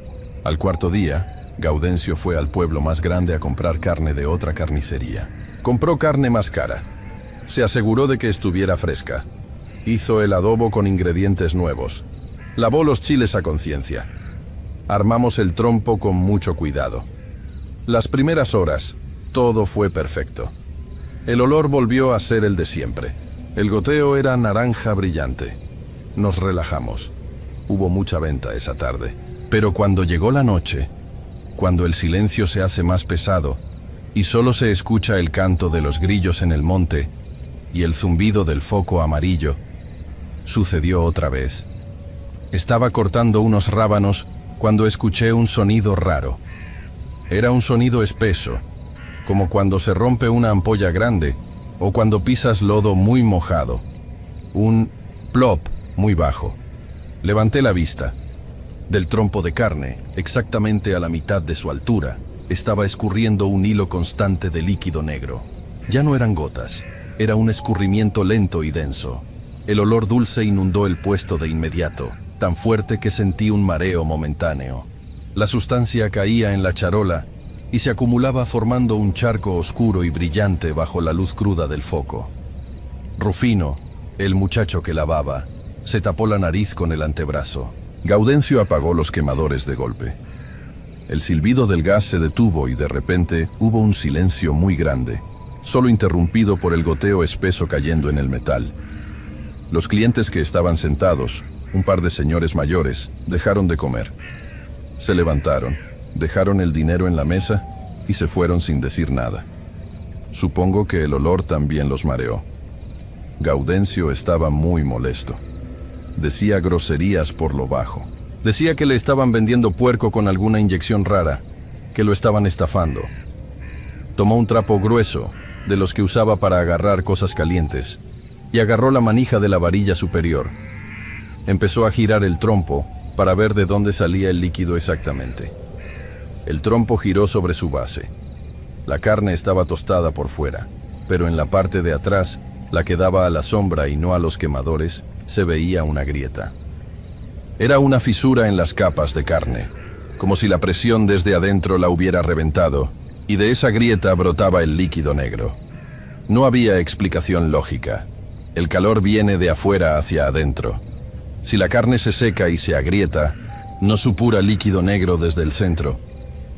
Al cuarto día, Gaudencio fue al pueblo más grande a comprar carne de otra carnicería. Compró carne más cara. Se aseguró de que estuviera fresca. Hizo el adobo con ingredientes nuevos. Lavó los chiles a conciencia. Armamos el trompo con mucho cuidado. Las primeras horas, todo fue perfecto. El olor volvió a ser el de siempre. El goteo era naranja brillante. Nos relajamos. Hubo mucha venta esa tarde. Pero cuando llegó la noche, cuando el silencio se hace más pesado y solo se escucha el canto de los grillos en el monte y el zumbido del foco amarillo, sucedió otra vez. Estaba cortando unos rábanos cuando escuché un sonido raro. Era un sonido espeso, como cuando se rompe una ampolla grande o cuando pisas lodo muy mojado. Un plop muy bajo. Levanté la vista. Del trompo de carne, exactamente a la mitad de su altura, estaba escurriendo un hilo constante de líquido negro. Ya no eran gotas, era un escurrimiento lento y denso. El olor dulce inundó el puesto de inmediato, tan fuerte que sentí un mareo momentáneo. La sustancia caía en la charola y se acumulaba formando un charco oscuro y brillante bajo la luz cruda del foco. Rufino, el muchacho que lavaba, se tapó la nariz con el antebrazo. Gaudencio apagó los quemadores de golpe. El silbido del gas se detuvo y de repente hubo un silencio muy grande, solo interrumpido por el goteo espeso cayendo en el metal. Los clientes que estaban sentados, un par de señores mayores, dejaron de comer. Se levantaron, dejaron el dinero en la mesa y se fueron sin decir nada. Supongo que el olor también los mareó. Gaudencio estaba muy molesto. Decía groserías por lo bajo. Decía que le estaban vendiendo puerco con alguna inyección rara, que lo estaban estafando. Tomó un trapo grueso, de los que usaba para agarrar cosas calientes, y agarró la manija de la varilla superior. Empezó a girar el trompo para ver de dónde salía el líquido exactamente. El trompo giró sobre su base. La carne estaba tostada por fuera, pero en la parte de atrás, la que daba a la sombra y no a los quemadores, se veía una grieta. Era una fisura en las capas de carne, como si la presión desde adentro la hubiera reventado, y de esa grieta brotaba el líquido negro. No había explicación lógica. El calor viene de afuera hacia adentro. Si la carne se seca y se agrieta, no supura líquido negro desde el centro.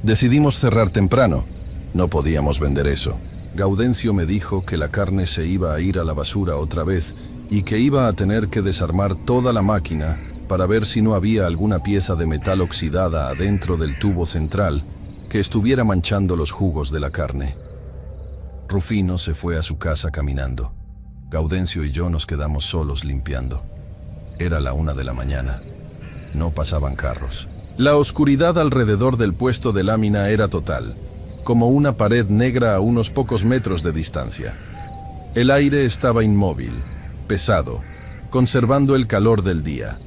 Decidimos cerrar temprano. No podíamos vender eso. Gaudencio me dijo que la carne se iba a ir a la basura otra vez y que iba a tener que desarmar toda la máquina para ver si no había alguna pieza de metal oxidada adentro del tubo central que estuviera manchando los jugos de la carne. Rufino se fue a su casa caminando. Gaudencio y yo nos quedamos solos limpiando. Era la 1 de la mañana. No pasaban carros. La oscuridad alrededor del puesto de lámina era total, como una pared negra a unos pocos metros de distancia. El aire estaba inmóvil, pesado, conservando el calor del día.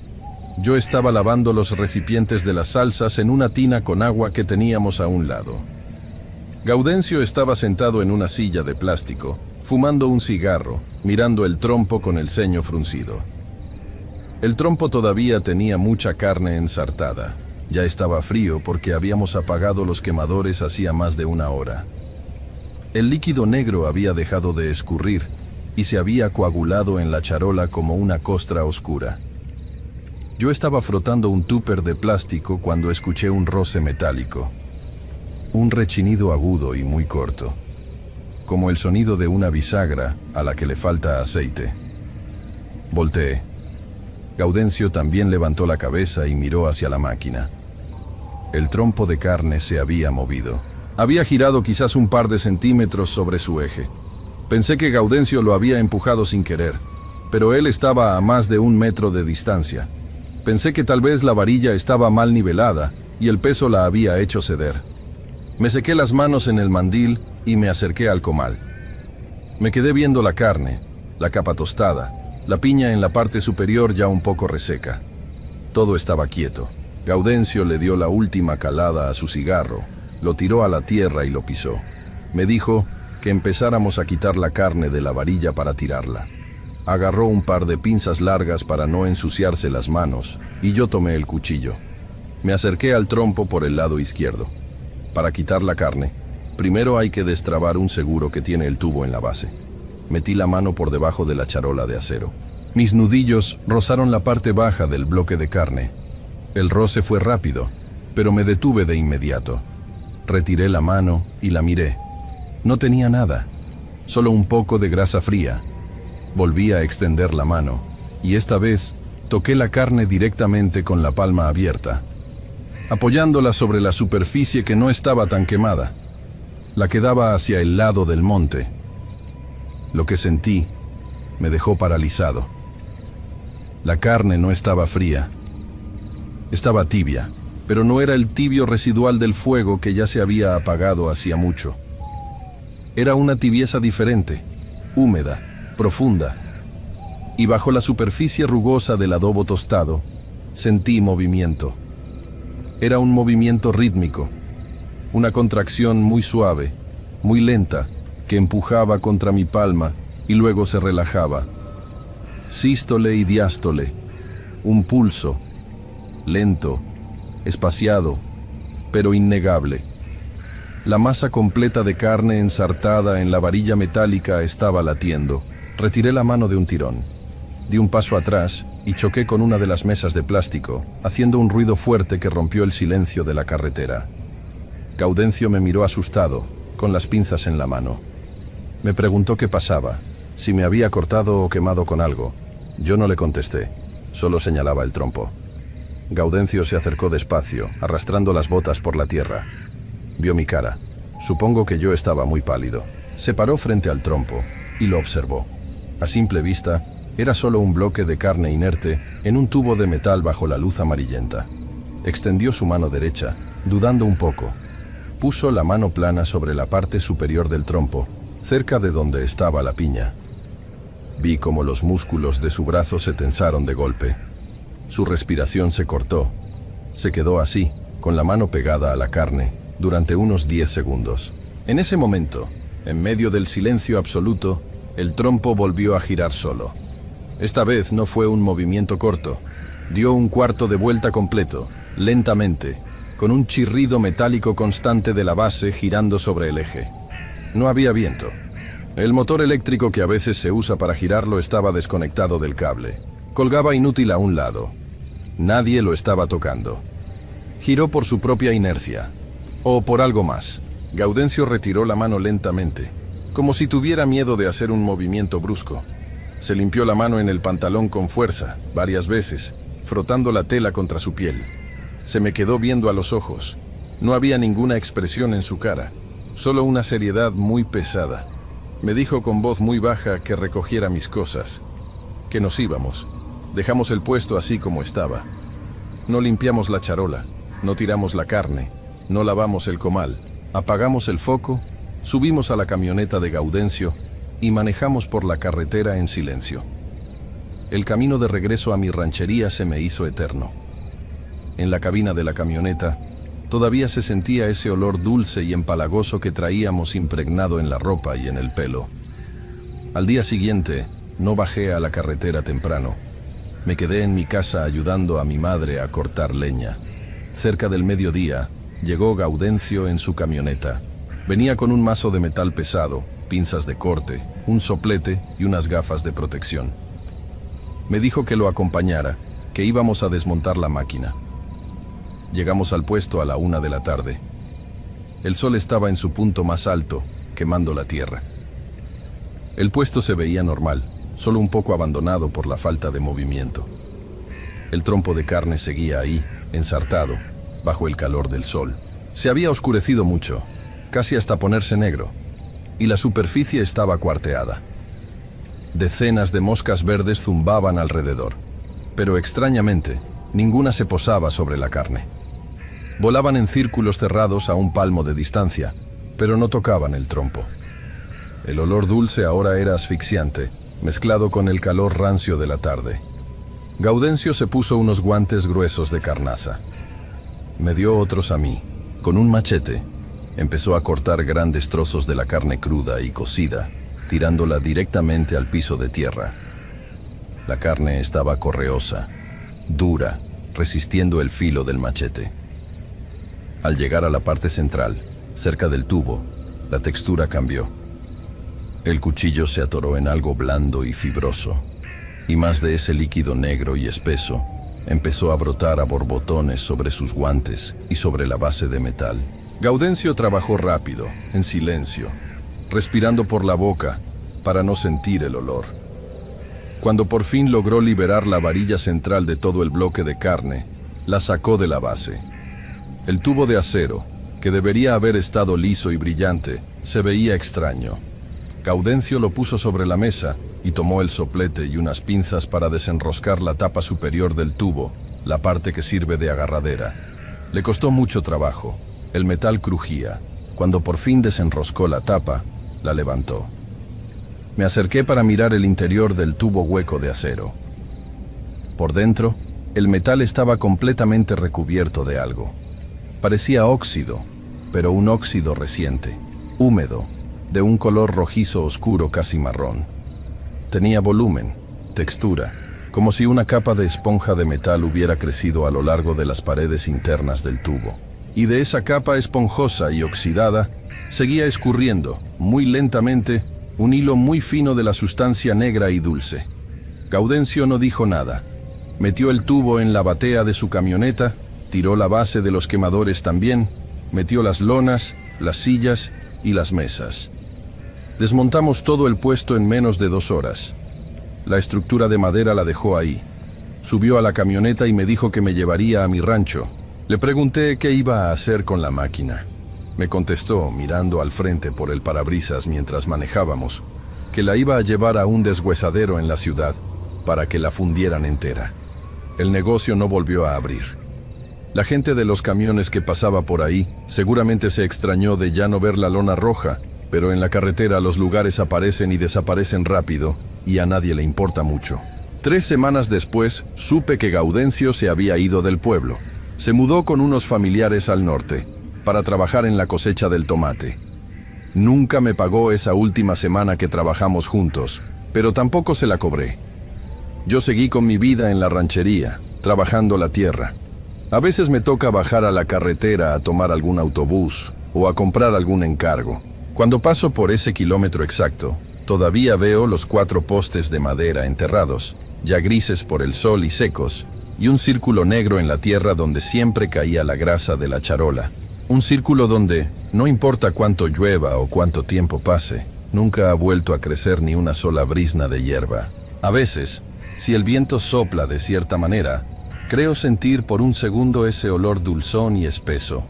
Yo estaba lavando los recipientes de las salsas en una tina con agua que teníamos a un lado. Gaudencio estaba sentado en una silla de plástico, fumando un cigarro, mirando el trompo con el ceño fruncido. El trompo todavía tenía mucha carne ensartada. Ya estaba frío porque habíamos apagado los quemadores hacía más de 1 hora. El líquido negro había dejado de escurrir y se había coagulado en la charola como una costra oscura. Yo estaba frotando un tupper de plástico cuando escuché un roce metálico. Un rechinido agudo y muy corto, como el sonido de una bisagra a la que le falta aceite. Volteé. Gaudencio también levantó la cabeza y miró hacia la máquina. El trompo de carne se había movido. Había girado quizás un par de centímetros sobre su eje. Pensé que Gaudencio lo había empujado sin querer, pero él estaba a más de 1 metro de distancia. Pensé que tal vez la varilla estaba mal nivelada y el peso la había hecho ceder. Me sequé las manos en el mandil y me acerqué al comal. Me quedé viendo la carne, la capa tostada, la piña en la parte superior ya un poco reseca. Todo estaba quieto. Gaudencio le dio la última calada a su cigarro, lo tiró a la tierra y lo pisó. Me dijo que empezáramos a quitar la carne de la varilla para tirarla. Agarró un par de pinzas largas para no ensuciarse las manos y yo tomé el cuchillo. Me acerqué al trompo por el lado izquierdo. Para quitar la carne, primero hay que destrabar un seguro que tiene el tubo en la base. Metí la mano por debajo de la charola de acero. Mis nudillos rozaron la parte baja del bloque de carne. El roce fue rápido, pero me detuve de inmediato. Retiré la mano y la miré. No tenía nada, solo un poco de grasa fría. Volví a extender la mano, y esta vez toqué la carne directamente con la palma abierta, apoyándola sobre la superficie que no estaba tan quemada, la que daba hacia el lado del monte. Lo que sentí me dejó paralizado. La carne no estaba fría, estaba tibia, pero no era el tibio residual del fuego que ya se había apagado hacía mucho. Era una tibieza diferente, húmeda, profunda, y bajo la superficie rugosa del adobo tostado, sentí movimiento. Era un movimiento rítmico, una contracción muy suave, muy lenta, que empujaba contra mi palma y luego se relajaba. Sístole y diástole, un pulso, lento, espaciado, pero innegable. La masa completa de carne ensartada en la varilla metálica estaba latiendo. Retiré la mano de un tirón. Di un paso atrás y choqué con una de las mesas de plástico, haciendo un ruido fuerte que rompió el silencio de la carretera. Gaudencio me miró asustado, con las pinzas en la mano. Me preguntó qué pasaba, si me había cortado o quemado con algo. Yo no le contesté, solo señalaba el trompo. Gaudencio se acercó despacio, arrastrando las botas por la tierra. Vio mi cara. Supongo que yo estaba muy pálido. Se paró frente al trompo y lo observó. A simple vista, era solo un bloque de carne inerte en un tubo de metal bajo la luz amarillenta. Extendió su mano derecha, dudando un poco. Puso la mano plana sobre la parte superior del trompo, cerca de donde estaba la piña. Vi cómo los músculos de su brazo se tensaron de golpe. Su respiración se cortó. Se quedó así, con la mano pegada a la carne, durante unos 10 segundos. En ese momento, en medio del silencio absoluto, el trompo volvió a girar solo. Esta vez no fue un movimiento corto. Dio un cuarto de vuelta completo, lentamente, con un chirrido metálico constante de la base girando sobre el eje. No había viento. El motor eléctrico que a veces se usa para girarlo estaba desconectado del cable. Colgaba inútil a un lado. Nadie lo estaba tocando. Giró por su propia inercia. O por algo más. Gaudencio retiró la mano lentamente, como si tuviera miedo de hacer un movimiento brusco. Se limpió la mano en el pantalón con fuerza, varias veces, frotando la tela contra su piel. Se me quedó viendo a los ojos. No había ninguna expresión en su cara, solo una seriedad muy pesada. Me dijo con voz muy baja que recogiera mis cosas, que nos íbamos. Dejamos el puesto así como estaba. No limpiamos la charola, no tiramos la carne, no lavamos el comal, apagamos el foco, subimos a la camioneta de Gaudencio y manejamos por la carretera en silencio. El camino de regreso a mi ranchería se me hizo eterno. En la cabina de la camioneta todavía se sentía ese olor dulce y empalagoso que traíamos impregnado en la ropa y en el pelo. Al día siguiente no bajé a la carretera temprano. Me quedé en mi casa ayudando a mi madre a cortar leña. Cerca del mediodía llegó Gaudencio en su camioneta. Venía con un mazo de metal pesado, pinzas de corte, un soplete y unas gafas de protección. Me dijo que lo acompañara, que íbamos a desmontar la máquina. Llegamos al puesto a la 1 de la tarde. El sol estaba en su punto más alto, quemando la tierra. El puesto se veía normal, solo un poco abandonado por la falta de movimiento. El trompo de carne seguía ahí, ensartado, bajo el calor del sol. Se había oscurecido mucho, casi hasta ponerse negro, y la superficie estaba cuarteada. Decenas de moscas verdes zumbaban alrededor, pero extrañamente, ninguna se posaba sobre la carne. Volaban en círculos cerrados a un palmo de distancia, pero no tocaban el trompo. El olor dulce ahora era asfixiante, mezclado con el calor rancio de la tarde. Gaudencio se puso unos guantes gruesos de carnaza. Me dio otros a mí. Con un machete, empezó a cortar grandes trozos de la carne cruda y cocida, tirándola directamente al piso de tierra. La carne estaba correosa, dura, resistiendo el filo del machete. Al llegar a la parte central, cerca del tubo, la textura cambió. El cuchillo se atoró en algo blando y fibroso, y más de ese líquido negro y espeso empezó a brotar a borbotones sobre sus guantes y sobre la base de metal. Gaudencio trabajó rápido, en silencio, respirando por la boca para no sentir el olor. Cuando por fin logró liberar la varilla central de todo el bloque de carne, la sacó de la base. El tubo de acero, que debería haber estado liso y brillante, se veía extraño. Gaudencio lo puso sobre la mesa y tomó el soplete y unas pinzas para desenroscar la tapa superior del tubo, la parte que sirve de agarradera. Le costó mucho trabajo. El metal crujía. Cuando por fin desenroscó la tapa, la levantó. Me acerqué para mirar el interior del tubo hueco de acero. Por dentro, el metal estaba completamente recubierto de algo. Parecía óxido, pero un óxido reciente, húmedo, de un color rojizo oscuro casi marrón. Tenía volumen, textura, como si una capa de esponja de metal hubiera crecido a lo largo de las paredes internas del tubo. Y de esa capa esponjosa y oxidada, seguía escurriendo, muy lentamente, un hilo muy fino de la sustancia negra y dulce. Gaudencio no dijo nada. Metió el tubo en la batea de su camioneta, tiró la base de los quemadores también, metió las lonas, las sillas y las mesas. Desmontamos todo el puesto en menos de 2 horas. La estructura de madera la dejó ahí. Subió a la camioneta y me dijo que me llevaría a mi rancho. Le pregunté qué iba a hacer con la máquina. Me contestó, mirando al frente por el parabrisas mientras manejábamos, que la iba a llevar a un deshuesadero en la ciudad para que la fundieran entera. El negocio no volvió a abrir. La gente de los camiones que pasaba por ahí seguramente se extrañó de ya no ver la lona roja, pero en la carretera los lugares aparecen y desaparecen rápido y a nadie le importa mucho. 3 semanas después, supe que Gaudencio se había ido del pueblo. Se mudó con unos familiares al norte para trabajar en la cosecha del tomate. Nunca me pagó esa última semana que trabajamos juntos, pero tampoco se la cobré. Yo seguí con mi vida en la ranchería, trabajando la tierra. A veces me toca bajar a la carretera a tomar algún autobús o a comprar algún encargo. Cuando paso por ese kilómetro exacto, todavía veo los 4 postes de madera enterrados, ya grises por el sol y secos, y un círculo negro en la tierra donde siempre caía la grasa de la charola. Un círculo donde, no importa cuánto llueva o cuánto tiempo pase, nunca ha vuelto a crecer ni una sola brizna de hierba. A veces, si el viento sopla de cierta manera, creo sentir por un segundo ese olor dulzón y espeso,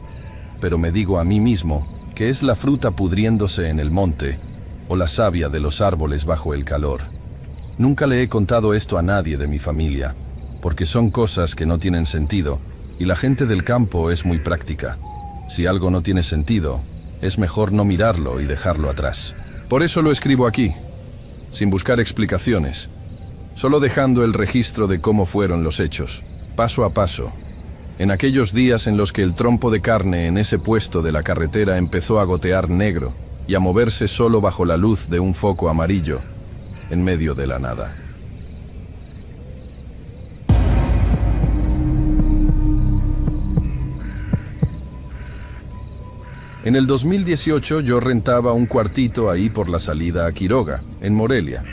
pero me digo a mí mismo que es la fruta pudriéndose en el monte o la savia de los árboles bajo el calor. Nunca le he contado esto a nadie de mi familia, porque son cosas que no tienen sentido y la gente del campo es muy práctica. Si algo no tiene sentido, es mejor no mirarlo y dejarlo atrás. Por eso lo escribo aquí, sin buscar explicaciones, solo dejando el registro de cómo fueron los hechos, paso a paso. En aquellos días en los que el trompo de carne en ese puesto de la carretera empezó a gotear negro y a moverse solo bajo la luz de un foco amarillo, en medio de la nada. En el 2018 yo rentaba un cuartito ahí por la salida a Quiroga, en Morelia.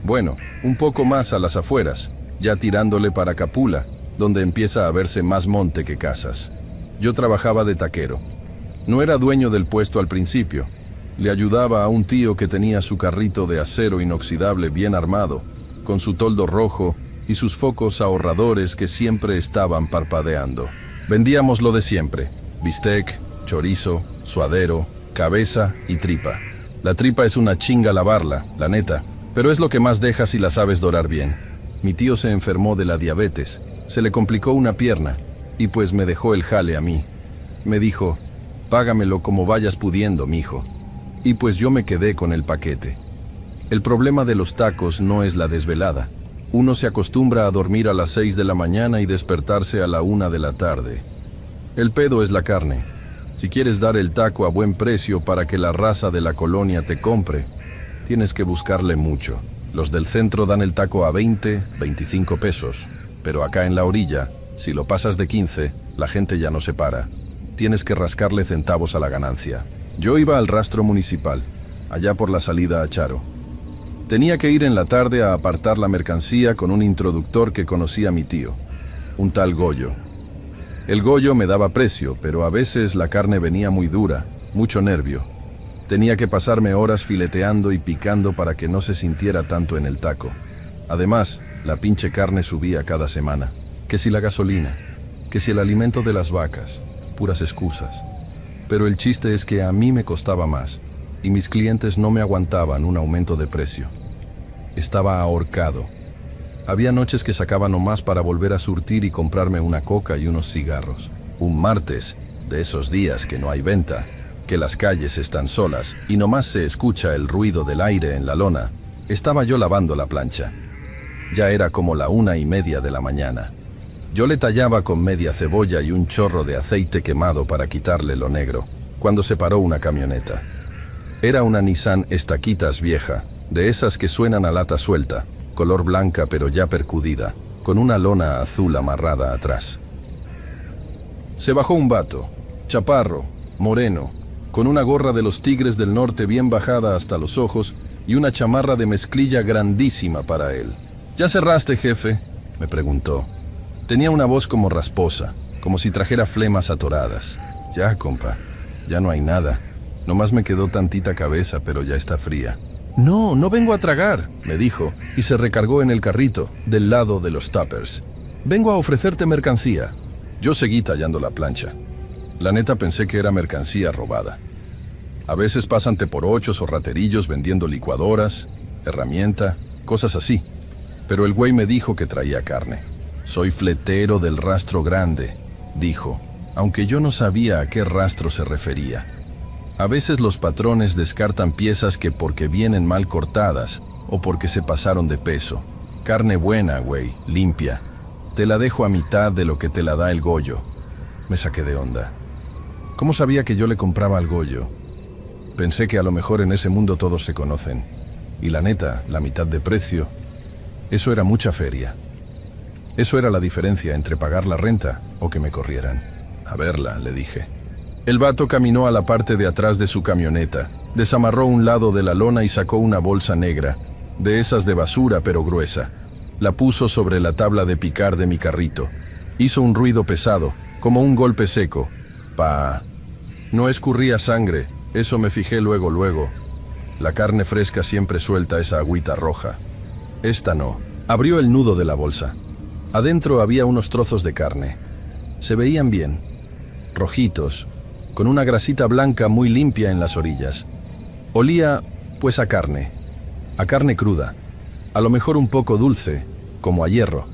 Bueno, un poco más a las afueras, ya tirándole para Capula, donde empieza a verse más monte que casas. Yo trabajaba de taquero. No era dueño del puesto al principio. Le ayudaba a un tío que tenía su carrito de acero inoxidable bien armado, con su toldo rojo y sus focos ahorradores que siempre estaban parpadeando. Vendíamos lo de siempre: bistec, chorizo, suadero, cabeza y tripa. La tripa es una chinga lavarla, la neta, pero es lo que más deja si la sabes dorar bien. Mi tío se enfermó de la diabetes, se le complicó una pierna y pues me dejó el jale a mí. Me dijo: págamelo como vayas pudiendo, mijo. Y pues yo me quedé con el paquete. El problema de los tacos no es la desvelada. Uno se acostumbra a dormir a las 6 de la mañana y despertarse a la 1 de la tarde. El pedo es la carne. Si quieres dar el taco a buen precio para que la raza de la colonia te compre, tienes que buscarle mucho. Los del centro dan el taco a 20, 25 pesos, pero acá en la orilla, si lo pasas de 15, la gente ya no se para. Tienes que rascarle centavos a la ganancia. Yo iba al rastro municipal, allá por la salida a Charo. Tenía que ir en la tarde a apartar la mercancía con un introductor que conocía a mi tío, un tal Goyo. El Goyo me daba precio, pero a veces la carne venía muy dura, mucho nervio. Tenía que pasarme horas fileteando y picando para que no se sintiera tanto en el taco. Además, la pinche carne subía cada semana. Que si la gasolina, que si el alimento de las vacas, puras excusas. Pero el chiste es que a mí me costaba más, y mis clientes no me aguantaban un aumento de precio. Estaba ahorcado. Había noches que sacaba nomás para volver a surtir y comprarme una coca y unos cigarros. Un martes, de esos días que no hay venta, que las calles están solas y nomás se escucha el ruido del aire en la lona, estaba yo lavando la plancha. Ya era como la 1:30 de la mañana. Yo le tallaba con media cebolla y un chorro de aceite quemado para quitarle lo negro, cuando se paró una camioneta. Era una Nissan Estaquitas vieja, de esas que suenan a lata suelta, color blanca pero ya percudida, con una lona azul amarrada atrás. Se bajó un vato, chaparro, moreno, con una gorra de los Tigres del Norte bien bajada hasta los ojos y una chamarra de mezclilla grandísima para él. ¿Ya cerraste, jefe?, me preguntó. Tenía una voz como rasposa, como si trajera flemas atoradas. Ya, compa, ya no hay nada. Nomás me quedó tantita cabeza, pero ya está fría. No, no vengo a tragar, me dijo, y se recargó en el carrito, del lado de los tuppers. Vengo a ofrecerte mercancía. Yo seguí tallando la plancha. La neta pensé que era mercancía robada. A veces pasan teporochos o raterillos vendiendo licuadoras, herramienta, cosas así. Pero el güey me dijo que traía carne. Soy fletero del rastro grande, dijo, aunque yo no sabía a qué rastro se refería. A veces los patrones descartan piezas que porque vienen mal cortadas o porque se pasaron de peso. Carne buena, güey, limpia. Te la dejo a mitad de lo que te la da el Goyo. Me saqué de onda. ¿Cómo sabía que yo le compraba al Goyo? Pensé que a lo mejor en ese mundo todos se conocen. Y la neta, la mitad de precio, eso era mucha feria. Eso era la diferencia entre pagar la renta o que me corrieran. A verla, le dije. El vato caminó a la parte de atrás de su camioneta, desamarró un lado de la lona y sacó una bolsa negra, de esas de basura pero gruesa. La puso sobre la tabla de picar de mi carrito. Hizo un ruido pesado, como un golpe seco. Pa. No escurría sangre, eso me fijé luego. La carne fresca siempre suelta esa agüita roja. Esta no. Abrió el nudo de la bolsa. Adentro había unos trozos de carne. Se veían bien, rojitos, con una grasita blanca muy limpia en las orillas. Olía, pues, a carne cruda, a lo mejor un poco dulce, como a hierro,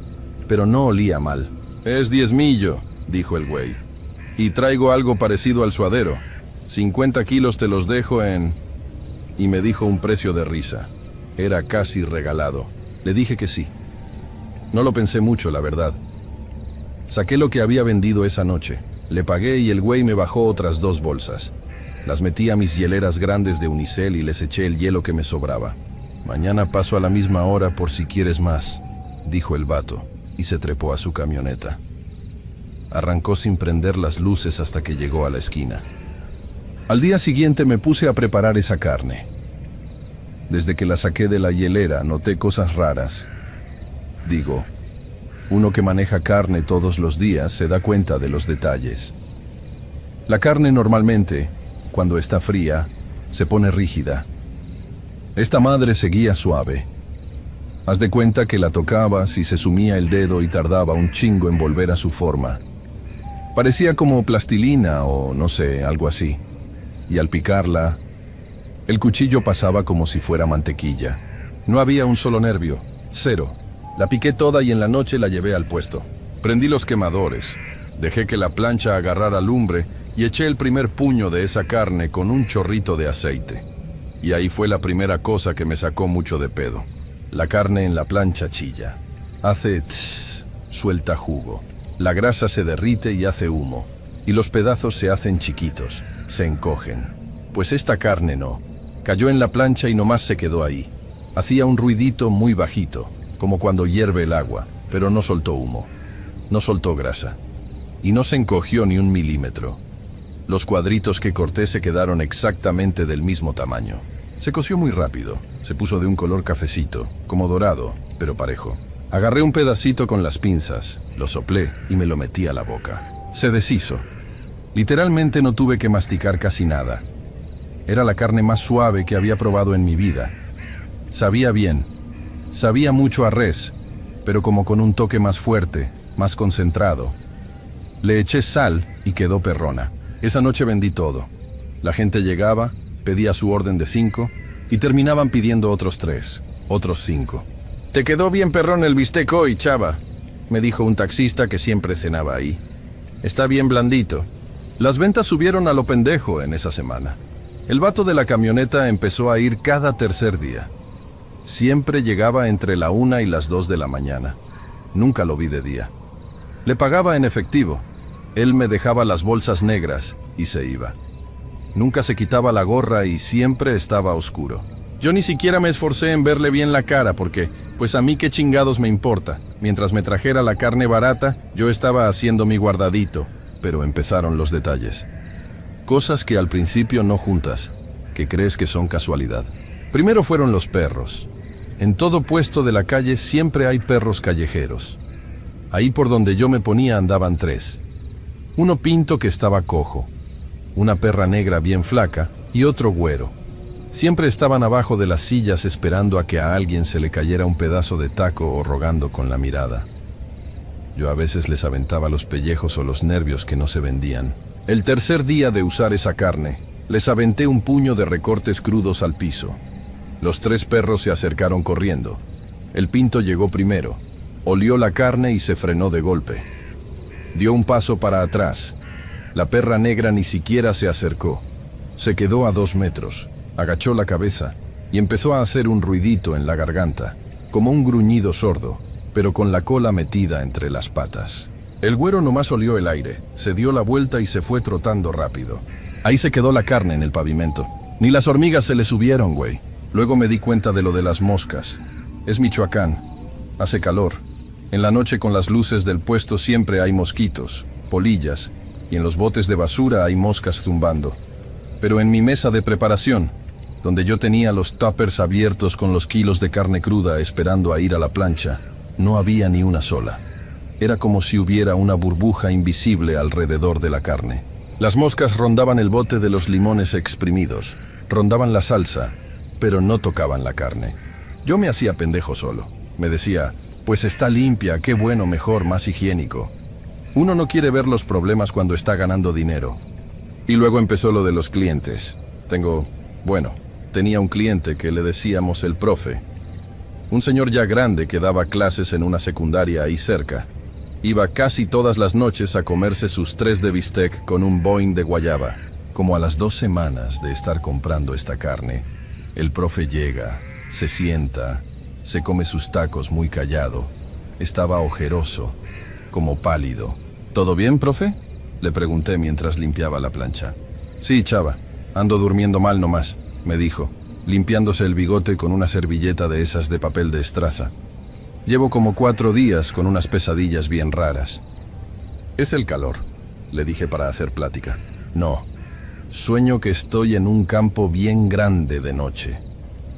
pero no olía mal. Es diezmillo, dijo el güey, y traigo algo parecido al suadero. 50 kilos te los dejo en... Y me dijo un precio de risa. Era casi regalado. Le dije que sí. No lo pensé mucho, la verdad. Saqué lo que había vendido esa noche. Le pagué y el güey me bajó otras 2 bolsas. Las metí a mis hieleras grandes de unicel y les eché el hielo que me sobraba. Mañana paso a la misma hora por si quieres más, dijo el vato, y se trepó a su camioneta. Arrancó sin prender las luces hasta que llegó a la esquina. Al día siguiente me puse a preparar esa carne. Desde que la saqué de la hielera noté cosas raras. Digo, uno que maneja carne todos los días se da cuenta de los detalles. La carne normalmente, cuando está fría, se pone rígida. Esta madre seguía suave. Haz de cuenta que la tocabas y se sumía el dedo y tardaba un chingo en volver a su forma. Parecía como plastilina o no sé, algo así. Y al picarla, el cuchillo pasaba como si fuera mantequilla. No había un solo nervio, cero. La piqué toda y en la noche la llevé al puesto. Prendí los quemadores, dejé que la plancha agarrara lumbre y eché el primer puño de esa carne con un chorrito de aceite. Y ahí fue la primera cosa que me sacó mucho de pedo. La carne en la plancha chilla. Hace tss, suelta jugo. La grasa se derrite y hace humo. Y los pedazos se hacen chiquitos, se encogen. Pues esta carne no. Cayó en la plancha y nomás se quedó ahí. Hacía un ruidito muy bajito, como cuando hierve el agua, pero no soltó humo, no soltó grasa, y no se encogió ni 1 milímetro. Los cuadritos que corté se quedaron exactamente del mismo tamaño. Se coció muy rápido, se puso de un color cafecito, como dorado, pero parejo. Agarré un pedacito con las pinzas, lo soplé y me lo metí a la boca. Se deshizo. Literalmente no tuve que masticar casi nada. Era la carne más suave que había probado en mi vida. Sabía bien. Sabía mucho a res, pero como con un toque más fuerte, más concentrado. Le eché sal y quedó perrona. Esa noche vendí todo. La gente llegaba, pedía su orden de 5 y terminaban pidiendo otros 3, otros 5. «Te quedó bien perrón el bistec hoy, chava», me dijo un taxista que siempre cenaba ahí. «Está bien blandito». Las ventas subieron a lo pendejo en esa semana. El vato de la camioneta empezó a ir cada tercer día. Siempre llegaba entre la 1 y las 2 de la mañana. Nunca lo vi de día. Le pagaba en efectivo. Él me dejaba las bolsas negras y se iba. Nunca se quitaba la gorra y siempre estaba oscuro. Yo ni siquiera me esforcé en verle bien la cara porque, pues a mí qué chingados me importa. Mientras me trajera la carne barata, yo estaba haciendo mi guardadito, pero empezaron los detalles. Cosas que al principio no juntas, que crees que son casualidad. Primero fueron los perros. En todo puesto de la calle siempre hay perros callejeros. Ahí por donde yo me ponía andaban 3. Uno pinto que estaba cojo, una perra negra bien flaca y otro güero. Siempre estaban abajo de las sillas esperando a que a alguien se le cayera un pedazo de taco o rogando con la mirada. Yo a veces les aventaba los pellejos o los nervios que no se vendían. El tercer día de usar esa carne, les aventé un puño de recortes crudos al piso. Los 3 perros se acercaron corriendo. El pinto llegó primero, olió la carne y se frenó de golpe. Dio un paso para atrás. La perra negra ni siquiera se acercó. Se quedó a 2 metros, agachó la cabeza y empezó a hacer un ruidito en la garganta, como un gruñido sordo, pero con la cola metida entre las patas. El güero nomás olió el aire, se dio la vuelta y se fue trotando rápido. Ahí se quedó la carne en el pavimento. Ni las hormigas se le subieron, güey. Luego me di cuenta de lo de las moscas. Es Michoacán. Hace calor. En la noche con las luces del puesto siempre hay mosquitos, polillas, y en los botes de basura hay moscas zumbando. Pero en mi mesa de preparación, donde yo tenía los tuppers abiertos con los kilos de carne cruda esperando a ir a la plancha, no había ni una sola. Era como si hubiera una burbuja invisible alrededor de la carne. Las moscas rondaban el bote de los limones exprimidos, rondaban la salsa, pero no tocaban la carne. Yo me hacía pendejo solo. Me decía, pues está limpia, qué bueno, mejor, más higiénico. Uno no quiere ver los problemas cuando está ganando dinero. Y luego empezó lo de los clientes. Tenía un cliente que le decíamos el profe. Un señor ya grande que daba clases en una secundaria ahí cerca. Iba casi todas las noches a comerse sus 3 de bistec con un boing de guayaba. Como a las 2 semanas de estar comprando esta carne, el profe llega, se sienta, se come sus tacos muy callado. Estaba ojeroso, como pálido. ¿Todo bien, profe?, le pregunté mientras limpiaba la plancha. Sí, chava, ando durmiendo mal nomás, me dijo, limpiándose el bigote con una servilleta de esas de papel de estraza. Llevo como 4 días con unas pesadillas bien raras. Es el calor, le dije para hacer plática. No, sueño que estoy en un campo bien grande de noche.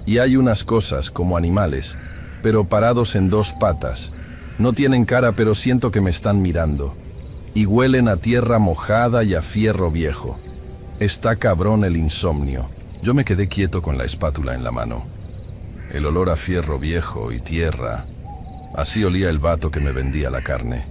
Y hay unas cosas como animales, pero parados en 2 patas. No tienen cara, pero siento que me están mirando. Y huelen a tierra mojada y a fierro viejo. Está cabrón el insomnio. Yo me quedé quieto con la espátula en la mano. El olor a fierro viejo y tierra. Así olía el vato que me vendía la carne.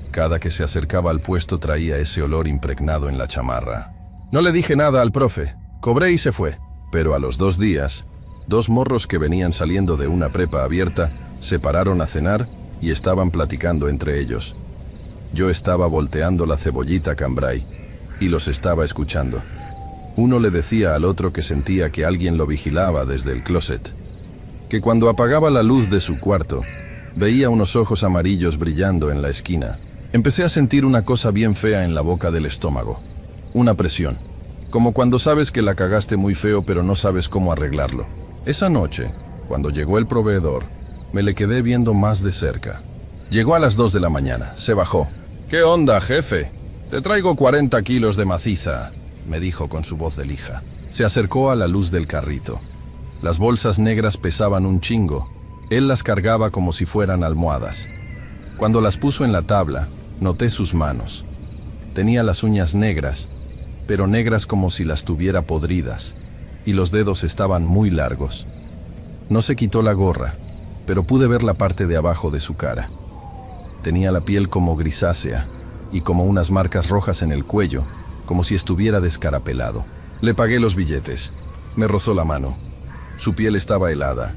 Cada que se acercaba al puesto traía ese olor impregnado en la chamarra. No le dije nada al profe. Cobré y se fue. Pero a los 2 días, 2 morros que venían saliendo de una prepa abierta se pararon a cenar y estaban platicando entre ellos. Yo estaba volteando la cebollita cambray y los estaba escuchando. Uno le decía al otro que sentía que alguien lo vigilaba desde el closet, que cuando apagaba la luz de su cuarto, veía unos ojos amarillos brillando en la esquina. Empecé a sentir una cosa bien fea en la boca del estómago, una presión, como cuando sabes que la cagaste muy feo pero no sabes cómo arreglarlo. Esa noche, cuando llegó el proveedor, me le quedé viendo más de cerca. Llegó a las 2 de la mañana, se bajó. «¿Qué onda, jefe? Te traigo 40 kilos de maciza», me dijo con su voz de lija. Se acercó a la luz del carrito. Las bolsas negras pesaban un chingo. Él las cargaba como si fueran almohadas. Cuando las puso en la tabla, noté sus manos. Tenía las uñas negras, pero negras como si las tuviera podridas, y los dedos estaban muy largos. No se quitó la gorra. pero pude ver la parte de abajo de su cara. Tenía la piel como grisácea y como unas marcas rojas en el cuello, como si estuviera descarapelado. Le pagué los billetes. Me rozó la mano. Su piel estaba helada,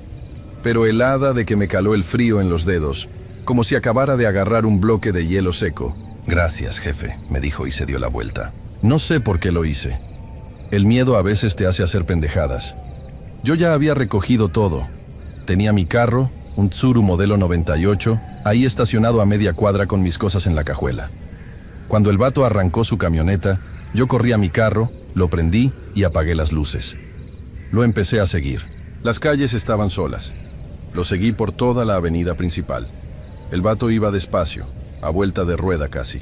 pero helada de que me caló el frío en los dedos, como si acabara de agarrar un bloque de hielo seco. «Gracias, jefe», me dijo y se dio la vuelta. No sé por qué lo hice. El miedo a veces te hace hacer pendejadas. Yo ya había recogido todo. Tenía mi carro, un Tsuru modelo 98, ahí estacionado a media cuadra con mis cosas en la cajuela. Cuando el vato arrancó su camioneta, yo corrí a mi carro, lo prendí y apagué las luces. Lo empecé a seguir. Las calles estaban solas. Lo seguí por toda la avenida principal. El vato iba despacio, a vuelta de rueda casi.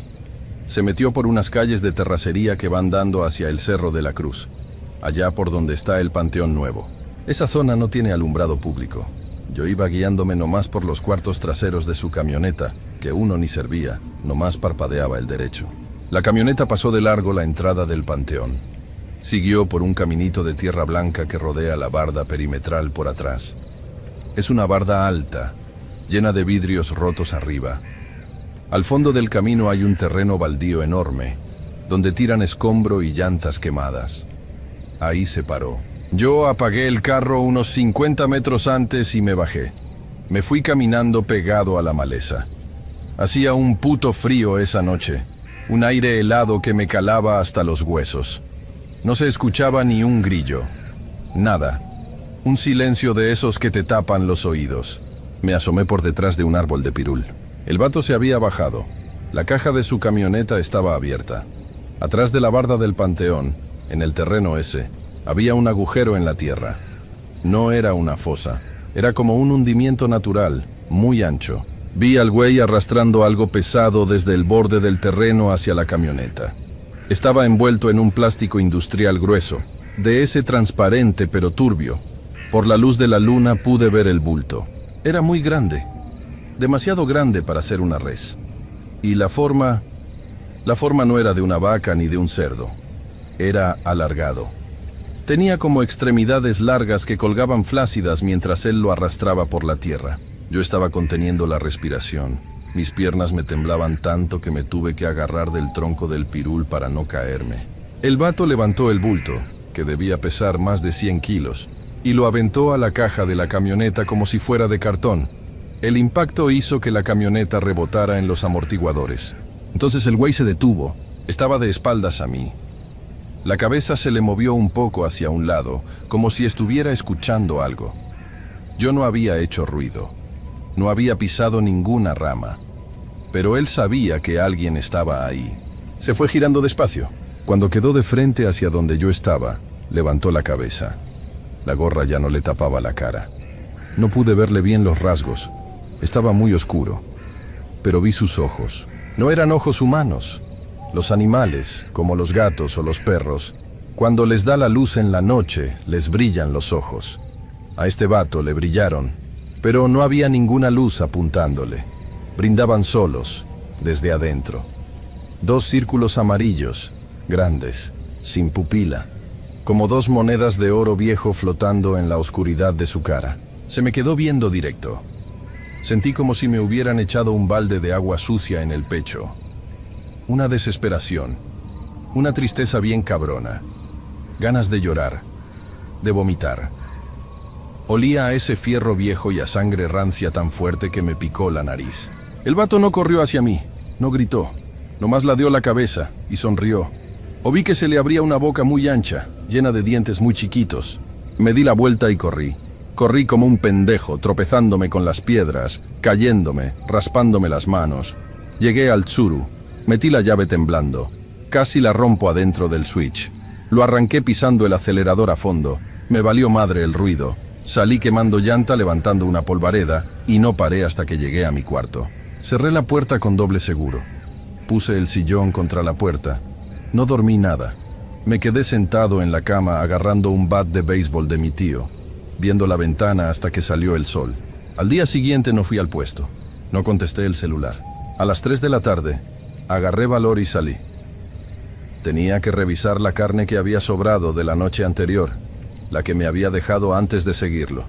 Se metió por unas calles de terracería que van dando hacia el Cerro de la Cruz, allá por donde está el Panteón Nuevo. Esa zona no tiene alumbrado público. Yo iba guiándome nomás por los cuartos traseros de su camioneta, que uno ni servía, nomás parpadeaba el derecho. La camioneta pasó de largo la entrada del panteón. Siguió por un caminito de tierra blanca que rodea la barda perimetral por atrás. Es una barda alta, llena de vidrios rotos arriba. Al fondo del camino hay un terreno baldío enorme, donde tiran escombro y llantas quemadas. Ahí se paró. Yo apagué el carro unos 50 metros antes y me bajé. Me fui caminando pegado a la maleza. Hacía un puto frío esa noche, un aire helado que me calaba hasta los huesos. No se escuchaba ni un grillo, nada. Un silencio de esos que te tapan los oídos. Me asomé por detrás de un árbol de pirul. El vato se había bajado. La caja de su camioneta estaba abierta. Atrás de la barda del panteón, en el terreno ese, había un agujero en la tierra. No era una fosa, era como un hundimiento natural, muy ancho. Vi al güey arrastrando algo pesado desde el borde del terreno hacia la camioneta. Estaba envuelto en un plástico industrial grueso, de ese transparente pero turbio. Por la luz de la luna pude ver el bulto. Era muy grande, demasiado grande para ser una res. Y la forma no era de una vaca ni de un cerdo. Era alargado. Tenía como extremidades largas que colgaban flácidas mientras él lo arrastraba por la tierra. Yo estaba conteniendo la respiración. Mis piernas me temblaban tanto que me tuve que agarrar del tronco del pirul para no caerme. El vato levantó el bulto, que debía pesar más de 100 kilos, y lo aventó a la caja de la camioneta como si fuera de cartón. El impacto hizo que la camioneta rebotara en los amortiguadores. Entonces el güey se detuvo. Estaba de espaldas a mí. La cabeza se le movió un poco hacia un lado, como si estuviera escuchando algo. Yo no había hecho ruido. No había pisado ninguna rama. Pero él sabía que alguien estaba ahí. Se fue girando despacio. Cuando quedó de frente hacia donde yo estaba, levantó la cabeza. La gorra ya no le tapaba la cara. No pude verle bien los rasgos. Estaba muy oscuro. Pero vi sus ojos. No eran ojos humanos. Los animales, como los gatos o los perros, cuando les da la luz en la noche, les brillan los ojos. A este vato le brillaron, pero no había ninguna luz apuntándole. Brindaban solos, desde adentro. 2 círculos amarillos, grandes, sin pupila, como 2 monedas de oro viejo flotando en la oscuridad de su cara. Se me quedó viendo directo. Sentí como si me hubieran echado un balde de agua sucia en el pecho. Una desesperación, una tristeza bien cabrona, ganas de llorar, de vomitar. Olía a ese fierro viejo y a sangre rancia tan fuerte que me picó la nariz. El vato no corrió hacia mí, no gritó, nomás ladeó la cabeza y sonrió. O vi que se le abría una boca muy ancha, llena de dientes muy chiquitos. Me di la vuelta y corrí. Corrí como un pendejo, tropezándome con las piedras, cayéndome, raspándome las manos. Llegué al Tsuru. Metí la llave temblando. Casi la rompo adentro del switch. Lo arranqué pisando el acelerador a fondo. Me valió madre el ruido. Salí quemando llanta, levantando una polvareda, y no paré hasta que llegué a mi cuarto. Cerré la puerta con doble seguro. Puse el sillón contra la puerta. No dormí nada. Me quedé sentado en la cama agarrando un bat de béisbol de mi tío, viendo la ventana hasta que salió el sol. Al día siguiente no fui al puesto. No contesté el celular. A las 3 de la tarde, agarré valor y salí. Tenía que revisar la carne que había sobrado de la noche anterior, la que me había dejado antes de seguirlo.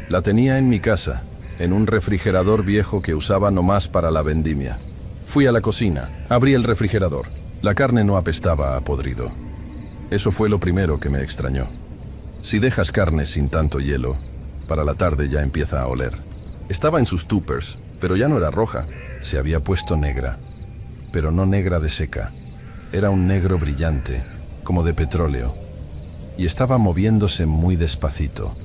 La tenía en mi casa, en un refrigerador viejo que usaba nomás para la vendimia. Fui a la cocina, abrí el refrigerador. La carne no apestaba a podrido. Eso fue lo primero que me extrañó. Si dejas carne sin tanto hielo, para la tarde ya empieza a oler. Estaba en sus tuppers, pero ya no era roja. Se había puesto negra, pero no negra de seca. Era un negro brillante, como de petróleo, y estaba moviéndose muy despacito,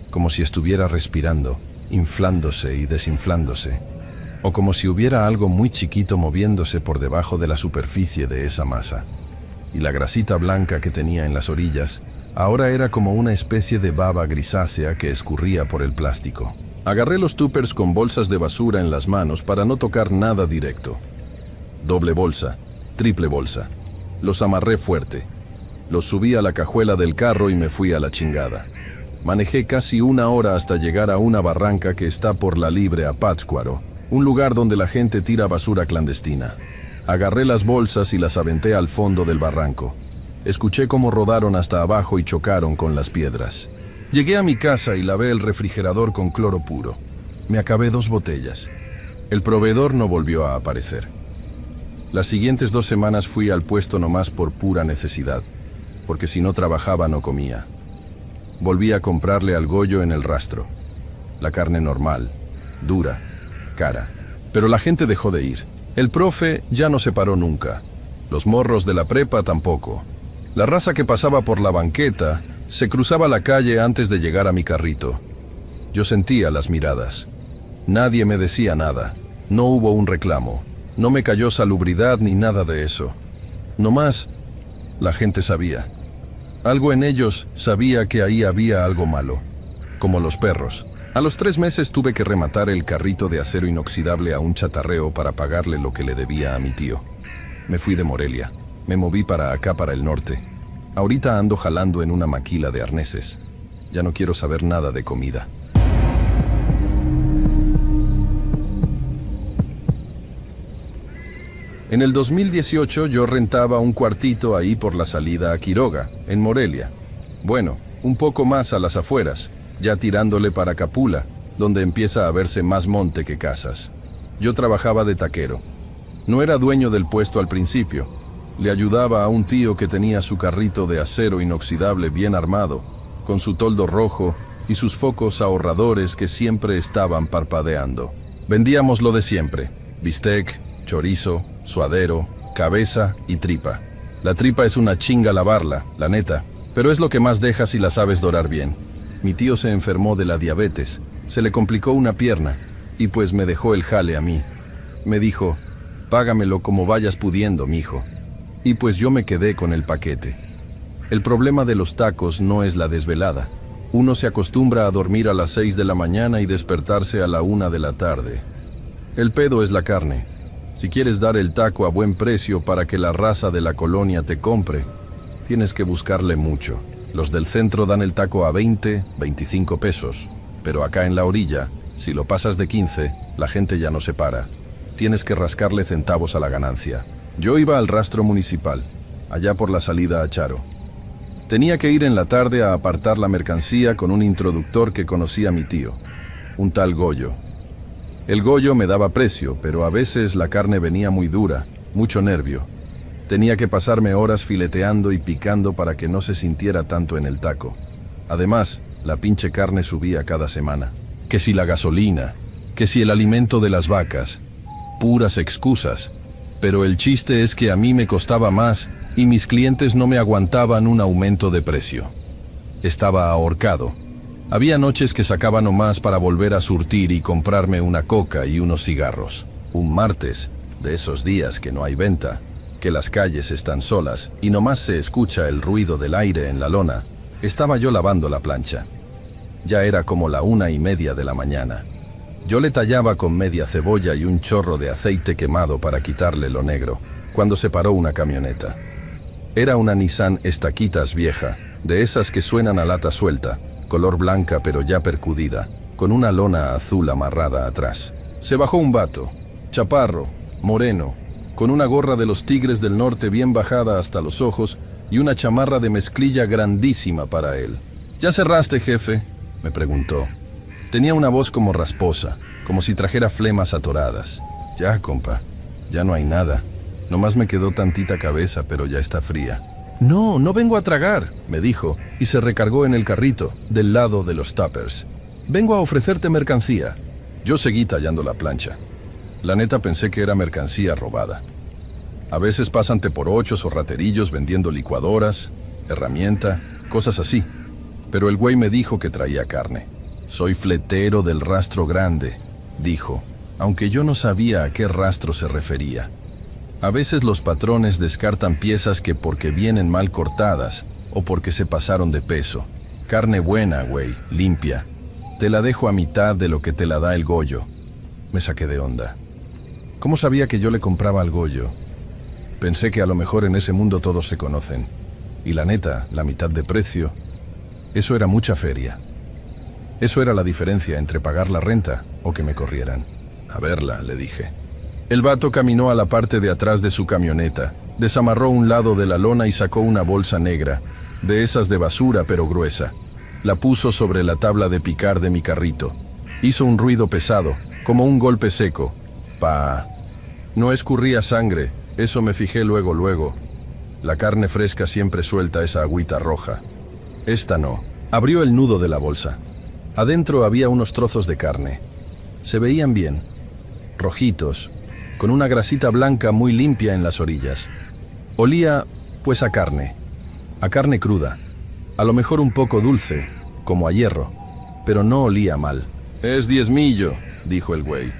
como si estuviera respirando, inflándose y desinflándose, o como si hubiera algo muy chiquito moviéndose por debajo de la superficie de esa masa. Y la grasita blanca que tenía en las orillas ahora era como una especie de baba grisácea que escurría por el plástico. Agarré los tuppers con bolsas de basura en las manos para no tocar nada directo. Doble bolsa, triple bolsa. Los amarré fuerte. Los subí a la cajuela del carro y me fui a la chingada. Manejé casi 1 hora hasta llegar a una barranca que está por la Libre a Pátzcuaro, un lugar donde la gente tira basura clandestina. Agarré las bolsas y las aventé al fondo del barranco. Escuché cómo rodaron hasta abajo y chocaron con las piedras. Llegué a mi casa y lavé el refrigerador con cloro puro. Me acabé 2 botellas. El proveedor no volvió a aparecer. Las siguientes 2 semanas fui al puesto nomás por pura necesidad, porque si no trabajaba no comía. Volví a comprarle al Goyo en el rastro. La carne normal, dura, cara. Pero la gente dejó de ir. El profe ya no se paró nunca. Los morros de la prepa tampoco. La raza que pasaba por la banqueta se cruzaba la calle antes de llegar a mi carrito. Yo sentía las miradas. Nadie me decía nada. No hubo un reclamo. No me cayó salubridad ni nada de eso. Nomás, la gente sabía. Algo en ellos sabía que ahí había algo malo. Como los perros. A los 3 meses tuve que rematar el carrito de acero inoxidable a un chatarreo para pagarle lo que le debía a mi tío. Me fui de Morelia. Me moví para acá, para el norte. Ahorita ando jalando en una maquila de arneses. Ya no quiero saber nada de comida. En el 2018 yo rentaba un cuartito ahí por la salida a Quiroga, en Morelia. Bueno, un poco más a las afueras, ya tirándole para Capula, donde empieza a verse más monte que casas. Yo trabajaba de taquero. No era dueño del puesto al principio. Le ayudaba a un tío que tenía su carrito de acero inoxidable bien armado, con su toldo rojo y sus focos ahorradores que siempre estaban parpadeando. Vendíamos lo de siempre: bistec, chorizo, suadero, cabeza y tripa. La tripa es una chinga lavarla, la neta, pero es lo que más deja si la sabes dorar bien. Mi tío se enfermó de la diabetes, se le complicó una pierna, y pues me dejó el jale a mí. Me dijo: págamelo como vayas pudiendo, mijo. Y pues yo me quedé con el paquete. El problema de los tacos no es la desvelada. Uno se acostumbra a dormir a las 6 de la mañana y despertarse a la 1 de la tarde. El pedo es la carne. Si quieres dar el taco a buen precio para que la raza de la colonia te compre, tienes que buscarle mucho. Los del centro dan el taco a 20, 25 pesos, pero acá en la orilla, si lo pasas de 15, la gente ya no se para. Tienes que rascarle centavos a la ganancia. Yo iba al rastro municipal, allá por la salida a Charo. Tenía que ir en la tarde a apartar la mercancía con un introductor que conocía a mi tío, un tal Goyo. El Goyo me daba precio, pero a veces la carne venía muy dura, mucho nervio. Tenía que pasarme horas fileteando y picando para que no se sintiera tanto en el taco. Además, la pinche carne subía cada semana. Que si la gasolina, que si el alimento de las vacas, puras excusas. Pero el chiste es que a mí me costaba más y mis clientes no me aguantaban un aumento de precio. Estaba ahorcado. Había noches que sacaba nomás para volver a surtir y comprarme una coca y unos cigarros. Un martes, de esos días que no hay venta, que las calles están solas y nomás se escucha el ruido del aire en la lona, estaba yo lavando la plancha. Ya era como la 1:30 de la mañana. Yo le tallaba con media cebolla y un chorro de aceite quemado para quitarle lo negro, cuando se paró una camioneta. Era una Nissan Estaquitas vieja, de esas que suenan a lata suelta, color blanca pero ya percudida, con una lona azul amarrada atrás. Se bajó un vato, chaparro, moreno, con una gorra de los Tigres del Norte bien bajada hasta los ojos y una chamarra de mezclilla grandísima para él. ¿Ya cerraste, jefe?, me preguntó. Tenía una voz como rasposa, como si trajera flemas atoradas. Ya, compa, ya no hay nada. Nomás me quedó tantita cabeza, pero ya está fría. No, no vengo a tragar, me dijo, y se recargó en el carrito, del lado de los tuppers. Vengo a ofrecerte mercancía. Yo seguí tallando la plancha. La neta pensé que era mercancía robada. A veces pasan teporochos o raterillos vendiendo licuadoras, herramienta, cosas así. Pero el güey me dijo que traía carne. Soy fletero del rastro grande, dijo, aunque yo no sabía a qué rastro se refería. A veces los patrones descartan piezas que porque vienen mal cortadas o porque se pasaron de peso. Carne buena, güey, limpia. Te la dejo a mitad de lo que te la da el Goyo. Me saqué de onda. ¿Cómo sabía que yo le compraba al Goyo? Pensé que a lo mejor en ese mundo todos se conocen. Y la neta, la mitad de precio, eso era mucha feria. Eso era la diferencia entre pagar la renta o que me corrieran. A verla, le dije. El vato caminó a la parte de atrás de su camioneta, desamarró un lado de la lona y sacó una bolsa negra, de esas de basura pero gruesa. La puso sobre la tabla de picar de mi carrito. Hizo un ruido pesado, como un golpe seco. Pa. No escurría sangre, eso me fijé luego. La carne fresca siempre suelta esa agüita roja. Esta no. Abrió el nudo de la bolsa. Adentro había unos trozos de carne. Se veían bien, rojitos, con una grasita blanca muy limpia en las orillas. Olía, pues, a carne cruda, a lo mejor un poco dulce, como a hierro, pero no olía mal. Es diezmillo, dijo el güey,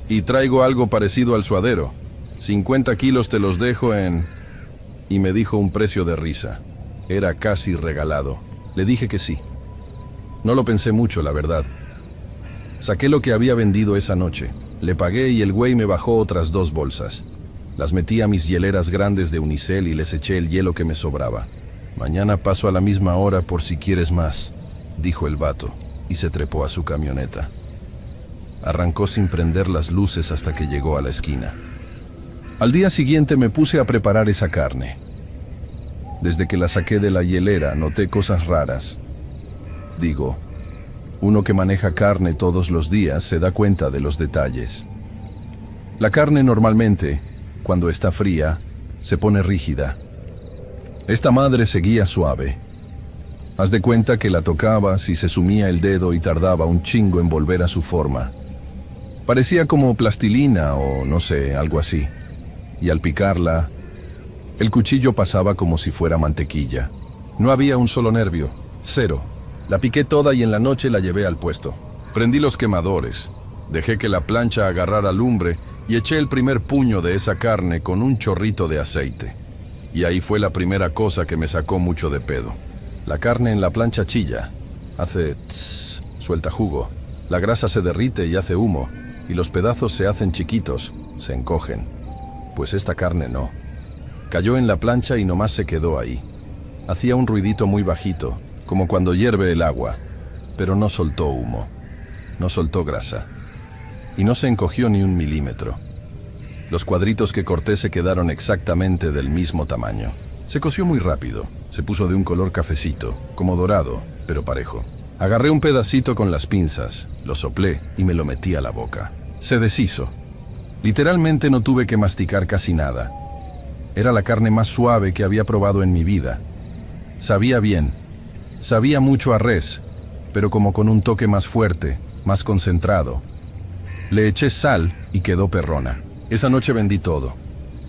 y traigo algo parecido al suadero. 50 kilos te los dejo en... Y me dijo un precio de risa. Era casi regalado. Le dije que sí. No lo pensé mucho, la verdad. Saqué lo que había vendido esa noche. Le pagué y el güey me bajó otras 2 bolsas. Las metí a mis hieleras grandes de unicel y les eché el hielo que me sobraba. Mañana paso a la misma hora por si quieres más, dijo el vato, y se trepó a su camioneta. Arrancó sin prender las luces hasta que llegó a la esquina. Al día siguiente me puse a preparar esa carne. Desde que la saqué de la hielera noté cosas raras. Digo, uno que maneja carne todos los días se da cuenta de los detalles. La carne normalmente, cuando está fría, se pone rígida. Esta madre seguía suave. Haz de cuenta que la tocabas y se sumía el dedo y tardaba un chingo en volver a su forma. Parecía como plastilina o no sé, algo así. Y al picarla, el cuchillo pasaba como si fuera mantequilla. No había un solo nervio, 0. La piqué toda y en la noche la llevé al puesto. Prendí los quemadores, dejé que la plancha agarrara lumbre y eché el primer puño de esa carne con un chorrito de aceite. Y ahí fue la primera cosa que me sacó mucho de pedo. La carne en la plancha chilla, hace tss, suelta jugo. La grasa se derrite y hace humo, y los pedazos se hacen chiquitos, se encogen. Pues esta carne no. Cayó en la plancha y nomás se quedó ahí. Hacía un ruidito muy bajito, como cuando hierve el agua, pero no soltó humo, no soltó grasa, y no se encogió ni un milímetro. Los cuadritos que corté se quedaron exactamente del mismo tamaño. Se coció muy rápido, se puso de un color cafecito, como dorado, pero parejo. Agarré un pedacito con las pinzas, lo soplé y me lo metí a la boca. Se deshizo. Literalmente no tuve que masticar casi nada. Era la carne más suave que había probado en mi vida. Sabía bien. Sabía mucho a res, pero como con un toque más fuerte, más concentrado. Le eché sal y quedó perrona. Esa noche vendí todo.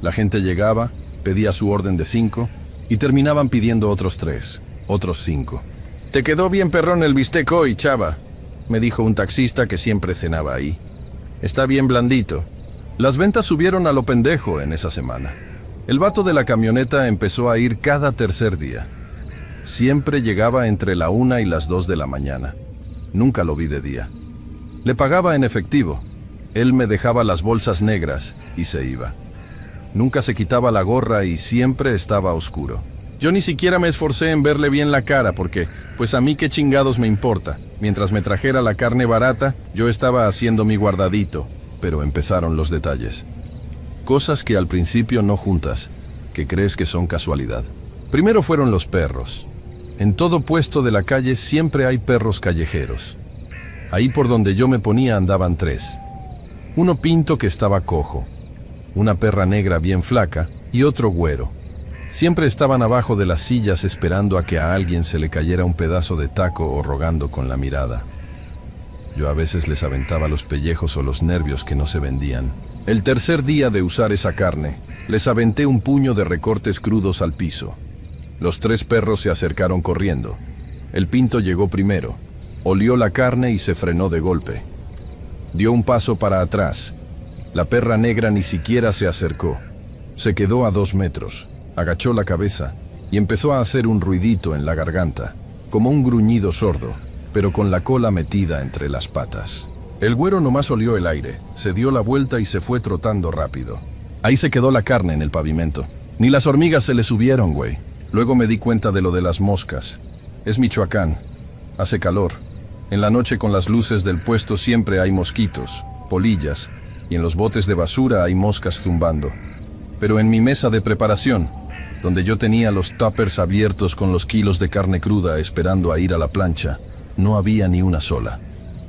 La gente llegaba, pedía su orden de 5 y terminaban pidiendo otros 3, otros 5. «Te quedó bien perrón el bistec hoy, chava», me dijo un taxista que siempre cenaba ahí. «Está bien blandito». Las ventas subieron a lo pendejo en esa semana. El vato de la camioneta empezó a ir cada tercer día. Siempre llegaba entre la 1 y las 2 de la mañana. Nunca lo vi de día. Le pagaba en efectivo. Él me dejaba las bolsas negras y se iba. Nunca se quitaba la gorra y siempre estaba oscuro. Yo ni siquiera me esforcé en verle bien la cara porque, pues a mí qué chingados me importa. Mientras me trajera la carne barata, yo estaba haciendo mi guardadito. Pero empezaron los detalles. Cosas que al principio no juntas, que crees que son casualidad. Primero fueron los perros. En todo puesto de la calle siempre hay perros callejeros. Ahí por donde yo me ponía andaban 3. Uno pinto que estaba cojo, una perra negra bien flaca y otro güero. Siempre estaban abajo de las sillas esperando a que a alguien se le cayera un pedazo de taco o rogando con la mirada. Yo a veces les aventaba los pellejos o los nervios que no se vendían. El tercer día de usar esa carne, les aventé un puño de recortes crudos al piso. Los 3 perros se acercaron corriendo. El pinto llegó primero, olió la carne y se frenó de golpe. Dio un paso para atrás. La perra negra ni siquiera se acercó. Se quedó a 2 metros, agachó la cabeza y empezó a hacer un ruidito en la garganta, como un gruñido sordo, pero con la cola metida entre las patas. El güero nomás olió el aire, se dio la vuelta y se fue trotando rápido. Ahí se quedó la carne en el pavimento. Ni las hormigas se le subieron, güey. Luego me di cuenta de lo de las moscas. Es Michoacán. Hace calor. En la noche con las luces del puesto siempre hay mosquitos, polillas, y en los botes de basura hay moscas zumbando. Pero en mi mesa de preparación, donde yo tenía los tuppers abiertos con los kilos de carne cruda esperando a ir a la plancha, no había ni una sola.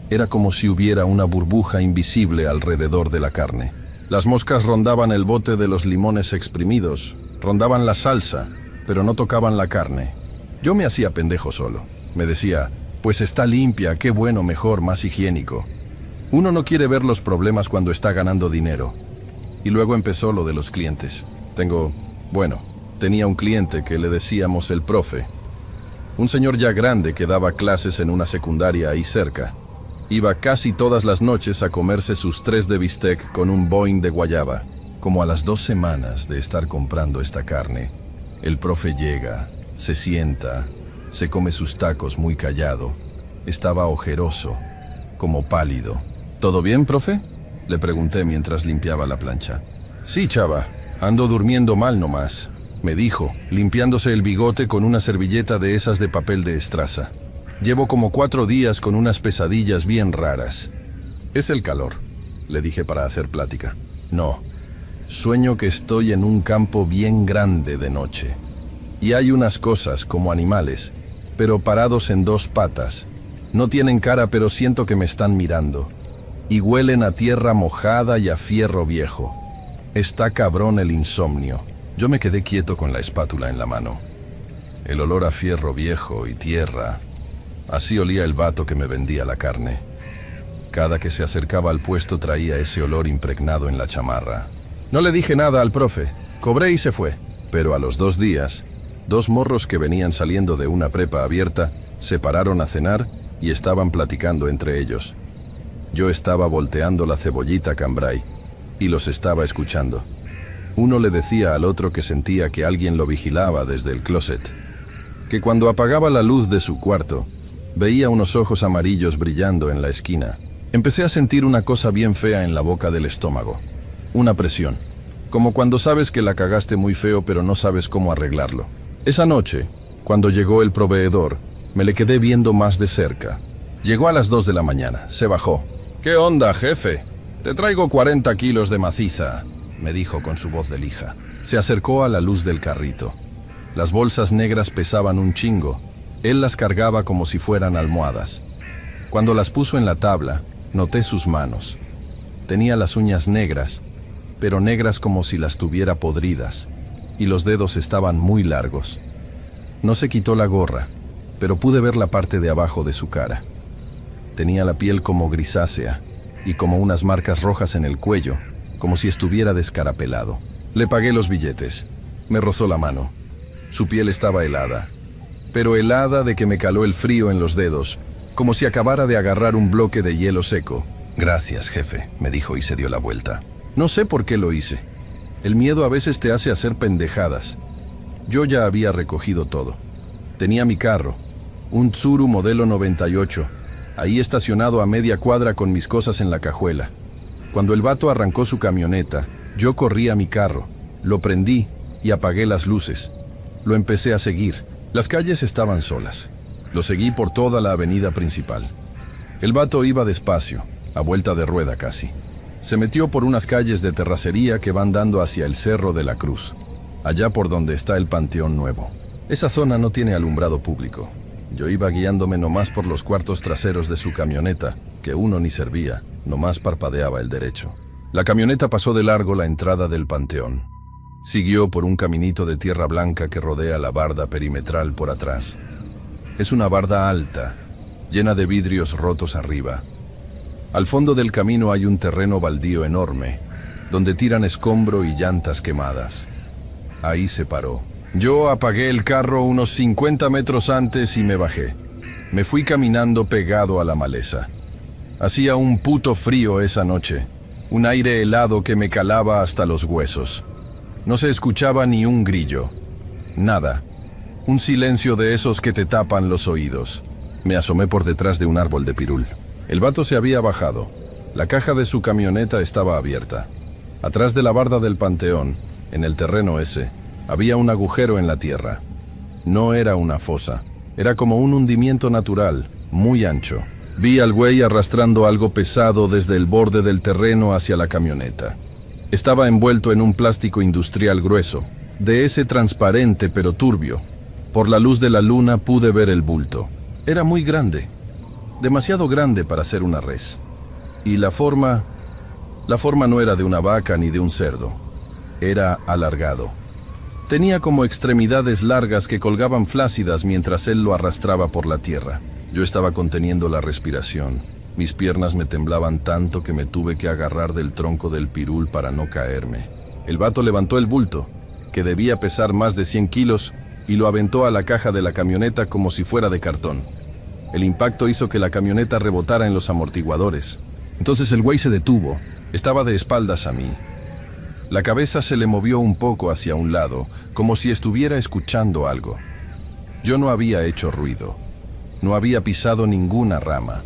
Era como si hubiera una burbuja invisible alrededor de la carne. Las moscas rondaban el bote de los limones exprimidos, rondaban la salsa, pero no tocaban la carne. Yo me hacía pendejo solo. Me decía, pues está limpia, qué bueno, mejor, más higiénico. Uno no quiere ver los problemas cuando está ganando dinero. Y luego empezó lo de los clientes. Tenía un cliente que le decíamos el profe. Un señor ya grande que daba clases en una secundaria ahí cerca. Iba casi todas las noches a comerse sus 3 de bistec con un boing de guayaba. Como a las 2 semanas de estar comprando esta carne, el profe llega, se sienta, se come sus tacos muy callado. Estaba ojeroso, como pálido. ¿Todo bien, profe?, le pregunté mientras limpiaba la plancha. Sí, chava, ando durmiendo mal nomás, me dijo, limpiándose el bigote con una servilleta de esas de papel de estraza. Llevo como 4 días con unas pesadillas bien raras. Es el calor, le dije para hacer plática. No, sueño que estoy en un campo bien grande de noche. Y hay unas cosas como animales, pero parados en 2 patas. No tienen cara, pero siento que me están mirando. Y huelen a tierra mojada y a fierro viejo. Está cabrón el insomnio. Yo me quedé quieto con la espátula en la mano. El olor a fierro viejo y tierra. Así olía el vato que me vendía la carne. Cada que se acercaba al puesto traía ese olor impregnado en la chamarra. No le dije nada al profe. Cobré y se fue. Pero a los 2 días, 2 morros que venían saliendo de una prepa abierta se pararon a cenar y estaban platicando entre ellos. Yo estaba volteando la cebollita cambray y los estaba escuchando. Uno le decía al otro que sentía que alguien lo vigilaba desde el closet, que cuando apagaba la luz de su cuarto, veía unos ojos amarillos brillando en la esquina. Empecé a sentir una cosa bien fea en la boca del estómago, una presión, como cuando sabes que la cagaste muy feo pero no sabes cómo arreglarlo. Esa noche, cuando llegó el proveedor, me le quedé viendo más de cerca. Llegó a las 2 de la mañana, se bajó. ¿Qué onda, jefe? Te traigo 40 kilos de maciza, me dijo con su voz de lija. Se acercó a la luz del carrito. Las bolsas negras pesaban un chingo. Él las cargaba como si fueran almohadas. Cuando las puso en la tabla, noté sus manos. Tenía las uñas negras, pero negras como si las tuviera podridas, y los dedos estaban muy largos. No se quitó la gorra, pero pude ver la parte de abajo de su cara. Tenía la piel como grisácea y como unas marcas rojas en el cuello, como si estuviera descarapelado. Le pagué los billetes. Me rozó la mano. Su piel estaba helada, pero helada de que me caló el frío en los dedos, como si acabara de agarrar un bloque de hielo seco. Gracias, jefe, me dijo y se dio la vuelta. No sé por qué lo hice. El miedo a veces te hace hacer pendejadas. Yo ya había recogido todo. Tenía mi carro, un Tsuru modelo 98, ahí estacionado a media cuadra con mis cosas en la cajuela. Cuando el vato arrancó su camioneta, yo corrí a mi carro, lo prendí y apagué las luces. Lo empecé a seguir. Las calles estaban solas. Lo seguí por toda la avenida principal. El vato iba despacio, a vuelta de rueda casi. Se metió por unas calles de terracería que van dando hacia el Cerro de la Cruz, allá por donde está el Panteón Nuevo. Esa zona no tiene alumbrado público. Yo iba guiándome nomás por los cuartos traseros de su camioneta, que uno ni servía, nomás parpadeaba el derecho. La camioneta pasó de largo la entrada del panteón. Siguió por un caminito de tierra blanca que rodea la barda perimetral por atrás. Es una barda alta, llena de vidrios rotos arriba. Al fondo del camino hay un terreno baldío enorme, donde tiran escombro y llantas quemadas. Ahí se paró. Yo apagué el carro unos 50 metros antes y me bajé. Me fui caminando pegado a la maleza. Hacía un puto frío esa noche, un aire helado que me calaba hasta los huesos. No se escuchaba ni un grillo, nada. Un silencio de esos que te tapan los oídos. Me asomé por detrás de un árbol de pirul. El vato se había bajado. La caja de su camioneta estaba abierta. Atrás de la barda del panteón, en el terreno ese, había un agujero en la tierra. No era una fosa, era como un hundimiento natural, muy ancho. Vi al güey arrastrando algo pesado desde el borde del terreno hacia la camioneta. Estaba envuelto en un plástico industrial grueso, de ese transparente pero turbio. Por la luz de la luna pude ver el bulto. Era muy grande, demasiado grande para ser una res. Y la forma no era de una vaca ni de un cerdo. Era alargado. Tenía como extremidades largas que colgaban flácidas mientras él lo arrastraba por la tierra. Yo estaba conteniendo la respiración. Mis piernas me temblaban tanto que me tuve que agarrar del tronco del pirul para no caerme. El vato levantó el bulto, que debía pesar más de 100 kilos, y lo aventó a la caja de la camioneta como si fuera de cartón. El impacto hizo que la camioneta rebotara en los amortiguadores. Entonces el güey se detuvo. Estaba de espaldas a mí. La cabeza se le movió un poco hacia un lado, como si estuviera escuchando algo. Yo no había hecho ruido. No había pisado ninguna rama.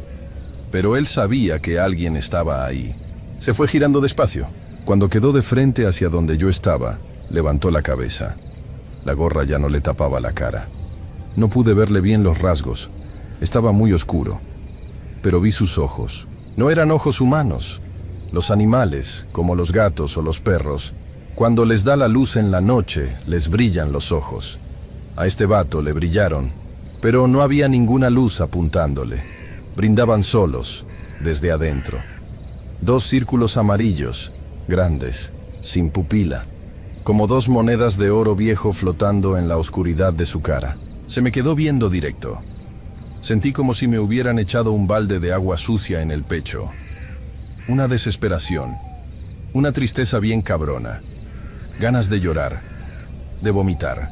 Pero él sabía que alguien estaba ahí. Se fue girando despacio. Cuando quedó de frente hacia donde yo estaba, levantó la cabeza. La gorra ya no le tapaba la cara. No pude verle bien los rasgos. Estaba muy oscuro. Pero vi sus ojos. No eran ojos humanos. Los animales, como los gatos o los perros, cuando les da la luz en la noche, les brillan los ojos. A este vato le brillaron, pero no había ninguna luz apuntándole. Brindaban solos, desde adentro. 2 círculos amarillos, grandes, sin pupila, como 2 monedas de oro viejo flotando en la oscuridad de su cara. Se me quedó viendo directo. Sentí como si me hubieran echado un balde de agua sucia en el pecho. Una desesperación, una tristeza bien cabrona, ganas de llorar, de vomitar.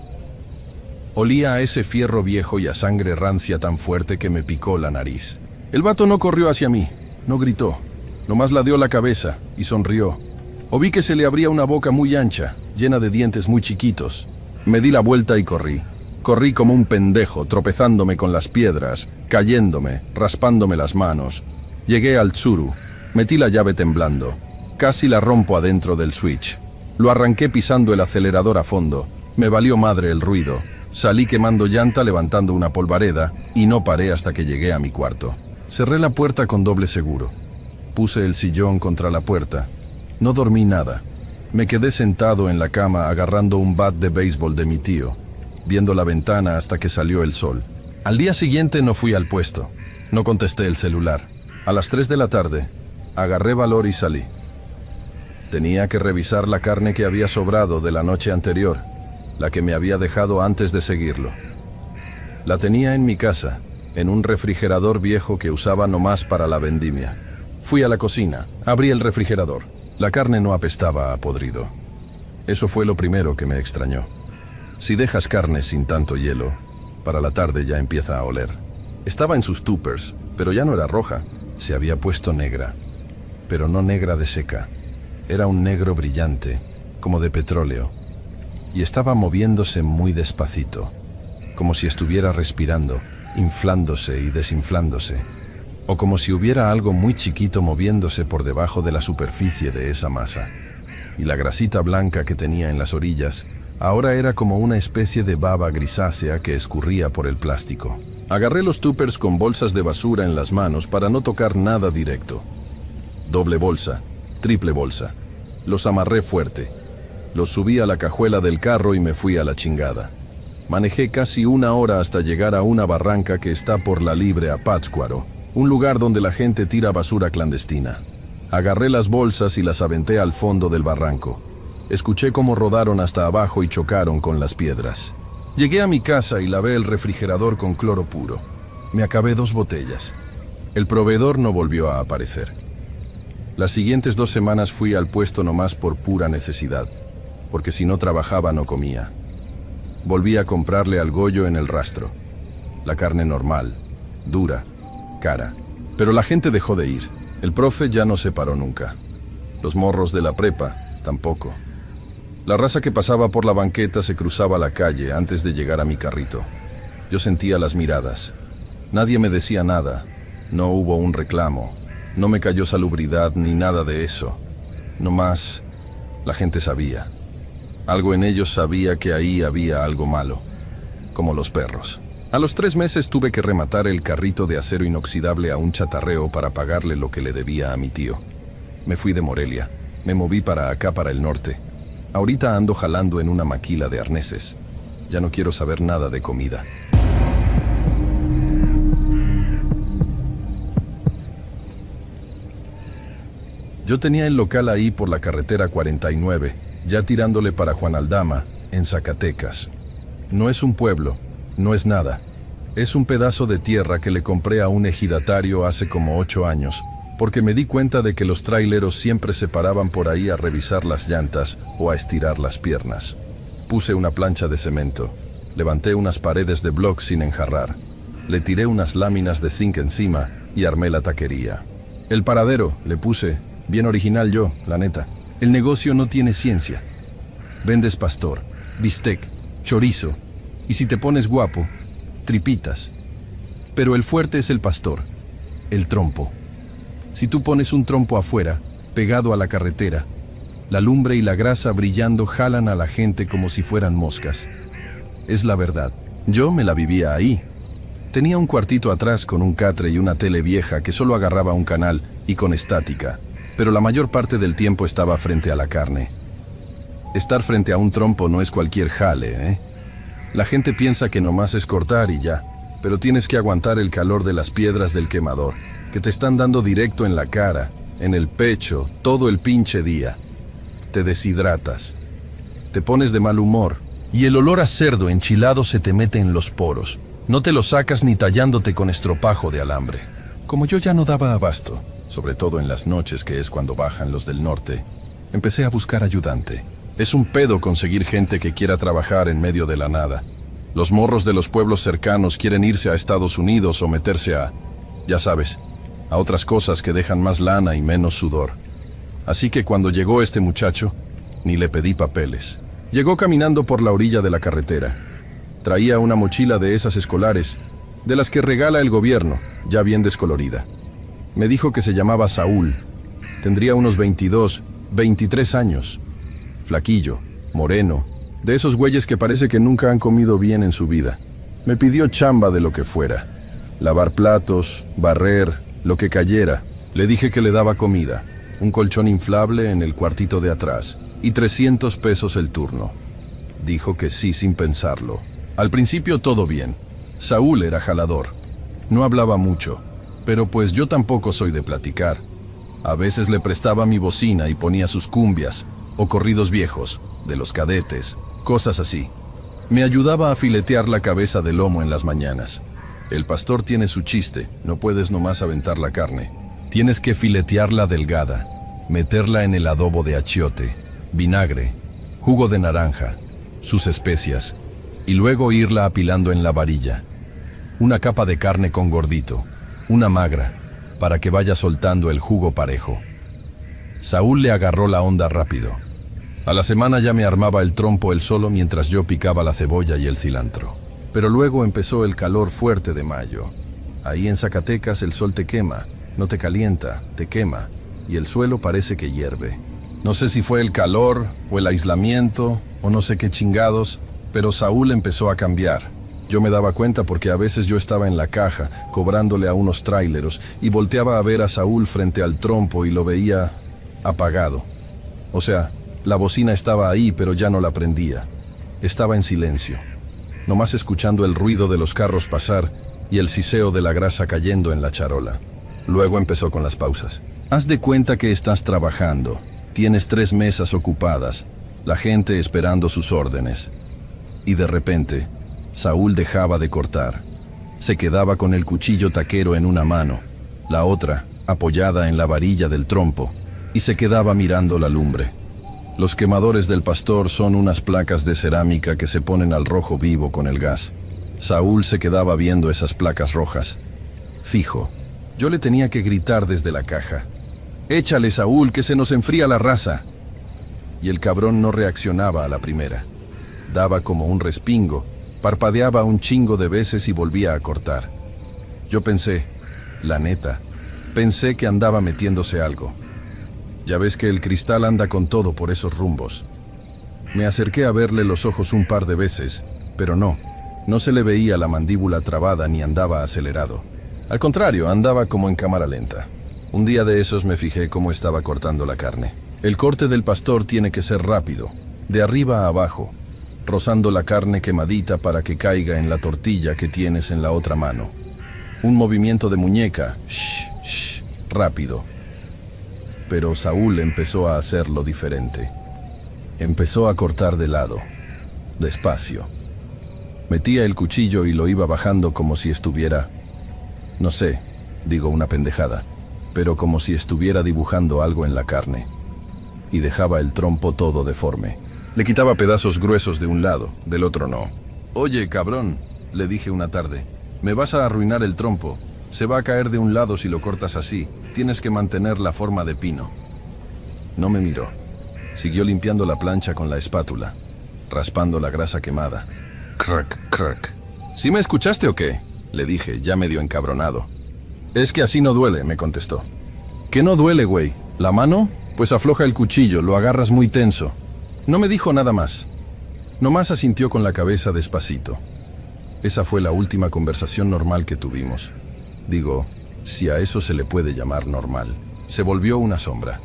Olía a ese fierro viejo y a sangre rancia tan fuerte que me picó la nariz. El vato no corrió hacia mí, no gritó, nomás ladeó la cabeza y sonrió. O vi que se le abría una boca muy ancha, llena de dientes muy chiquitos. Me di la vuelta y corrí. Corrí como un pendejo, tropezándome con las piedras, cayéndome, raspándome las manos. Llegué al tsuru. Metí la llave temblando. Casi la rompo adentro del switch. Lo arranqué pisando el acelerador a fondo. Me valió madre el ruido. Salí quemando llanta levantando una polvareda y no paré hasta que llegué a mi cuarto. Cerré la puerta con doble seguro. Puse el sillón contra la puerta. No dormí nada. Me quedé sentado en la cama agarrando un bat de béisbol de mi tío, viendo la ventana hasta que salió el sol. Al día siguiente no fui al puesto. No contesté el celular. A las 3 de la tarde, agarré valor y salí. Tenía que revisar la carne que había sobrado de la noche anterior, la que me había dejado antes de seguirlo. La tenía en mi casa, en un refrigerador viejo que usaba nomás para la vendimia. Fui a la cocina, abrí el refrigerador. La carne no apestaba a podrido. Eso fue lo primero que me extrañó. Si dejas carne sin tanto hielo, para la tarde ya empieza a oler. Estaba en sus tuppers, pero ya no era roja, se había puesto negra. Pero no negra de seca. Era un negro brillante, como de petróleo. Y estaba moviéndose muy despacito, como si estuviera respirando, inflándose y desinflándose. O como si hubiera algo muy chiquito moviéndose por debajo de la superficie de esa masa. Y la grasita blanca que tenía en las orillas, ahora era como una especie de baba grisácea que escurría por el plástico. Agarré los tuppers con bolsas de basura en las manos para no tocar nada directo. Doble bolsa, triple bolsa. Los amarré fuerte. Los subí a la cajuela del carro y me fui a la chingada. Manejé casi 1 hora hasta llegar a una barranca que está por la Libre a Pátzcuaro, un lugar donde la gente tira basura clandestina. Agarré las bolsas y las aventé al fondo del barranco. Escuché cómo rodaron hasta abajo y chocaron con las piedras. Llegué a mi casa y lavé el refrigerador con cloro puro. Me acabé 2 botellas. El proveedor no volvió a aparecer. Las siguientes 2 semanas fui al puesto nomás por pura necesidad, porque si no trabajaba no comía. Volví a comprarle al Goyo en el rastro. La carne normal, dura, cara. Pero la gente dejó de ir. El profe ya no se paró nunca. Los morros de la prepa, tampoco. La raza que pasaba por la banqueta se cruzaba la calle antes de llegar a mi carrito. Yo sentía las miradas. Nadie me decía nada. No hubo un reclamo. No me cayó salubridad ni nada de eso. No más, la gente sabía. Algo en ellos sabía que ahí había algo malo. Como los perros. A los 3 meses tuve que rematar el carrito de acero inoxidable a un chatarreo para pagarle lo que le debía a mi tío. Me fui de Morelia. Me moví para acá, para el norte. Ahorita ando jalando en una maquila de arneses. Ya no quiero saber nada de comida. Yo tenía el local ahí por la carretera 49, ya tirándole para Juan Aldama, en Zacatecas. No es un pueblo, no es nada. Es un pedazo de tierra que le compré a un ejidatario hace como 8 años, porque me di cuenta de que los traileros siempre se paraban por ahí a revisar las llantas o a estirar las piernas. Puse una plancha de cemento, levanté unas paredes de bloc sin enjarrar, le tiré unas láminas de zinc encima y armé la taquería. El paradero, le puse, bien original yo, la neta. El negocio no tiene ciencia. Vendes pastor, bistec, chorizo, y si te pones guapo, tripitas. Pero el fuerte es el pastor, el trompo. Si tú pones un trompo afuera, pegado a la carretera, la lumbre y la grasa brillando jalan a la gente como si fueran moscas. Es la verdad. Yo me la vivía ahí. Tenía un cuartito atrás con un catre y una tele vieja que solo agarraba un canal y con estática, pero la mayor parte del tiempo estaba frente a la carne. Estar frente a un trompo no es cualquier jale, ¿eh? La gente piensa que nomás es cortar y ya, pero tienes que aguantar el calor de las piedras del quemador, que te están dando directo en la cara, en el pecho, todo el pinche día. Te deshidratas. Te pones de mal humor. Y el olor a cerdo enchilado se te mete en los poros. No te lo sacas ni tallándote con estropajo de alambre. Como yo ya no daba abasto, sobre todo en las noches, que es cuando bajan los del norte, empecé a buscar ayudante. Es un pedo conseguir gente que quiera trabajar en medio de la nada. Los morros de los pueblos cercanos quieren irse a Estados Unidos o meterse a, ya sabes, a otras cosas que dejan más lana y menos sudor. Así que cuando llegó este muchacho, ni le pedí papeles. Llegó caminando por la orilla de la carretera. Traía una mochila de esas escolares, de las que regala el gobierno, ya bien descolorida. Me dijo que se llamaba Saúl. Tendría unos 22, 23 años. Flaquillo, moreno, de esos güeyes que parece que nunca han comido bien en su vida. Me pidió chamba de lo que fuera. Lavar platos, barrer, lo que cayera. Le dije que le daba comida, un colchón inflable en el cuartito de atrás y 300 pesos el turno. Dijo que sí sin pensarlo. Al principio todo bien. Saúl era jalador. No hablaba mucho, pero pues yo tampoco soy de platicar. A veces le prestaba mi bocina y ponía sus cumbias o corridos viejos, de los Cadetes, cosas así. Me ayudaba a filetear la cabeza de lomo en las mañanas. El pastor tiene su chiste, no puedes nomás aventar la carne. Tienes que filetearla delgada, meterla en el adobo de achiote, vinagre, jugo de naranja, sus especias, y luego irla apilando en la varilla. Una capa de carne con gordito, una magra, para que vaya soltando el jugo parejo. Saúl le agarró la onda rápido. A la semana ya me armaba el trompo él solo mientras yo picaba la cebolla y el cilantro. Pero luego empezó el calor fuerte de mayo. Ahí en Zacatecas el sol te quema, no te calienta, te quema, y el suelo parece que hierve. No sé si fue el calor o el aislamiento o no sé qué chingados, pero Saúl empezó a cambiar. Yo me daba cuenta porque a veces yo estaba en la caja cobrándole a unos traileros y volteaba a ver a Saúl frente al trompo y lo veía apagado. O sea, la bocina estaba ahí pero ya no la prendía. Estaba en silencio, nomás escuchando el ruido de los carros pasar y el siseo de la grasa cayendo en la charola. Luego empezó con las pausas. Haz de cuenta que estás trabajando. Tienes 3 mesas ocupadas, la gente esperando sus órdenes. Y de repente, Saúl dejaba de cortar. Se quedaba con el cuchillo taquero en una mano, la otra apoyada en la varilla del trompo, y se quedaba mirando la lumbre. Los quemadores del pastor son unas placas de cerámica que se ponen al rojo vivo con el gas. Saúl se quedaba viendo esas placas rojas. Fijo. Yo le tenía que gritar desde la caja: «Échale, Saúl, que se nos enfría la raza». Y el cabrón no reaccionaba a la primera. Daba como un respingo, parpadeaba un chingo de veces y volvía a cortar. Yo pensé, la neta, pensé que andaba metiéndose algo. Ya ves que el cristal anda con todo por esos rumbos. Me acerqué a verle los ojos un par de veces, pero no se le veía la mandíbula trabada ni andaba acelerado. Al contrario, andaba como en cámara lenta. Un día de esos me fijé cómo estaba cortando la carne. El corte del pastor tiene que ser rápido, de arriba a abajo, rozando la carne quemadita para que caiga en la tortilla que tienes en la otra mano. Un movimiento de muñeca, rápido. Pero Saúl empezó a hacerlo diferente. Empezó a cortar de lado, despacio. Metía el cuchillo y lo iba bajando como si estuviera, no sé, digo una pendejada, pero como si estuviera dibujando algo en la carne. Y dejaba el trompo todo deforme. Le quitaba pedazos gruesos de un lado, del otro no. «Oye, cabrón», le dije una tarde, «me vas a arruinar el trompo. Se va a caer de un lado si lo cortas así. Tienes que mantener la forma de pino». No me miró. Siguió limpiando la plancha con la espátula, raspando la grasa quemada. «Crack, crack». ¿Sí me escuchaste o qué?, le dije, ya medio encabronado. «Es que así no duele», me contestó. «¿Qué no duele, güey? ¿La mano? Pues afloja el cuchillo, lo agarras muy tenso». No me dijo nada más. Nomás asintió con la cabeza despacito. Esa fue la última conversación normal que tuvimos. Digo, si a eso se le puede llamar normal. Se volvió una sombra.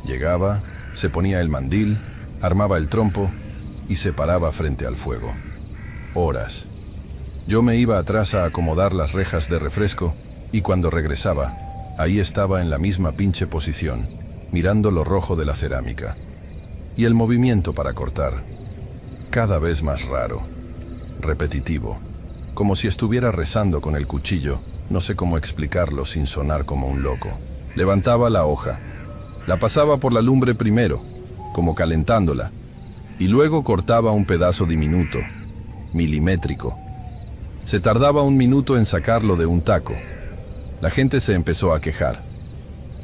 Llegaba, se ponía el mandil, armaba el trompo y se paraba frente al fuego. Horas. Yo me iba atrás a acomodar las rejas de refresco y cuando regresaba, ahí estaba en la misma pinche posición, mirando lo rojo de la cerámica. Y el movimiento para cortar, cada vez más raro, repetitivo, como si estuviera rezando con el cuchillo, no sé cómo explicarlo sin sonar como un loco. Levantaba la hoja, la pasaba por la lumbre primero, como calentándola, y luego cortaba un pedazo diminuto, milimétrico. Se tardaba 1 minuto en sacarlo de un taco. La gente se empezó a quejar.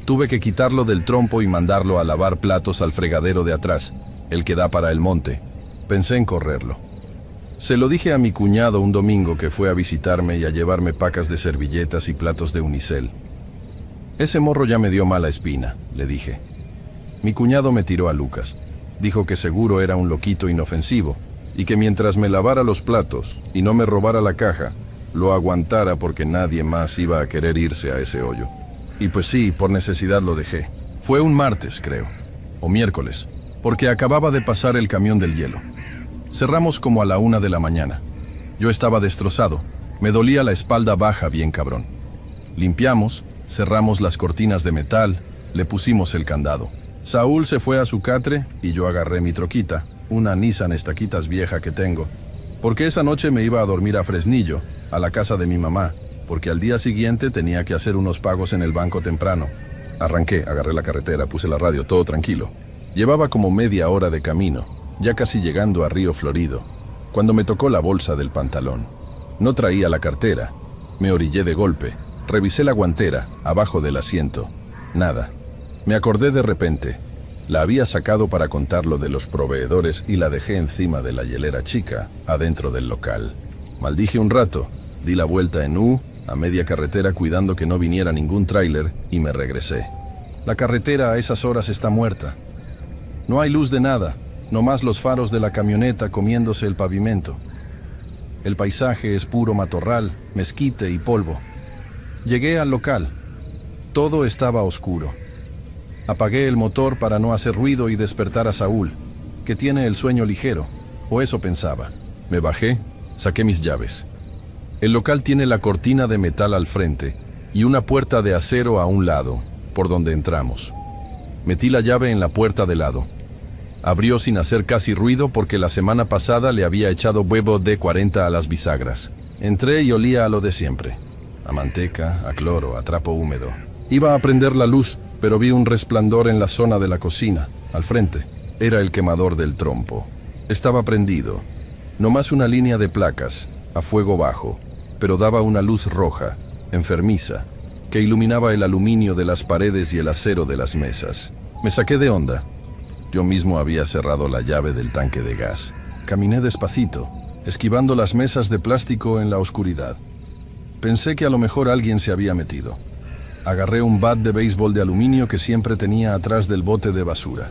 Tuve que quitarlo del trompo y mandarlo a lavar platos al fregadero de atrás, el que da para el monte. Pensé en correrlo. Se lo dije a mi cuñado un domingo que fue a visitarme y a llevarme pacas de servilletas y platos de unicel. «Ese morro ya me dio mala espina», le dije. Mi cuñado me tiró a Lucas. Dijo que seguro era un loquito inofensivo y que mientras me lavara los platos y no me robara la caja, lo aguantara porque nadie más iba a querer irse a ese hoyo. Y pues sí, por necesidad lo dejé. Fue un martes, creo, o miércoles, porque acababa de pasar el camión del hielo. Cerramos como a la 1 de la mañana. Yo estaba destrozado, me dolía la espalda baja bien cabrón. Limpiamos, cerramos las cortinas de metal, le pusimos el candado. Saúl se fue a su catre y yo agarré mi troquita, una Nissan Estaquitas vieja que tengo, porque esa noche me iba a dormir a Fresnillo, a la casa de mi mamá, porque al día siguiente tenía que hacer unos pagos en el banco temprano. Arranqué, agarré la carretera, puse la radio, todo tranquilo. Llevaba como media hora de camino, ya casi llegando a Río Florido, cuando me tocó la bolsa del pantalón. No traía la cartera. Me orillé de golpe, revisé la guantera, abajo del asiento. Nada. Me acordé de repente. La había sacado para contar lo de los proveedores y la dejé encima de la hielera chica, adentro del local. Maldije un rato, di la vuelta en U, a media carretera cuidando que no viniera ningún tráiler y me regresé. La carretera a esas horas está muerta. No hay luz de nada, nomás los faros de la camioneta comiéndose el pavimento. El paisaje es puro matorral, mezquite y polvo. Llegué al local. Todo estaba oscuro. Apagué el motor para no hacer ruido y despertar a Saúl, que tiene el sueño ligero, o eso pensaba. Me bajé, saqué mis llaves. El local tiene la cortina de metal al frente y una puerta de acero a un lado, por donde entramos. Metí la llave en la puerta de lado. Abrió sin hacer casi ruido porque la semana pasada le había echado huevo de 40 a las bisagras. Entré y olía a lo de siempre. A manteca, a cloro, a trapo húmedo. Iba a prender la luz, pero vi un resplandor en la zona de la cocina, al frente. Era el quemador del trompo. Estaba prendido. Nomás una línea de placas, a fuego bajo, pero daba una luz roja, enfermiza, que iluminaba el aluminio de las paredes y el acero de las mesas. Me saqué de onda. Yo mismo había cerrado la llave del tanque de gas. Caminé despacito, esquivando las mesas de plástico en la oscuridad. Pensé que a lo mejor alguien se había metido. Agarré un bat de béisbol de aluminio que siempre tenía atrás del bote de basura.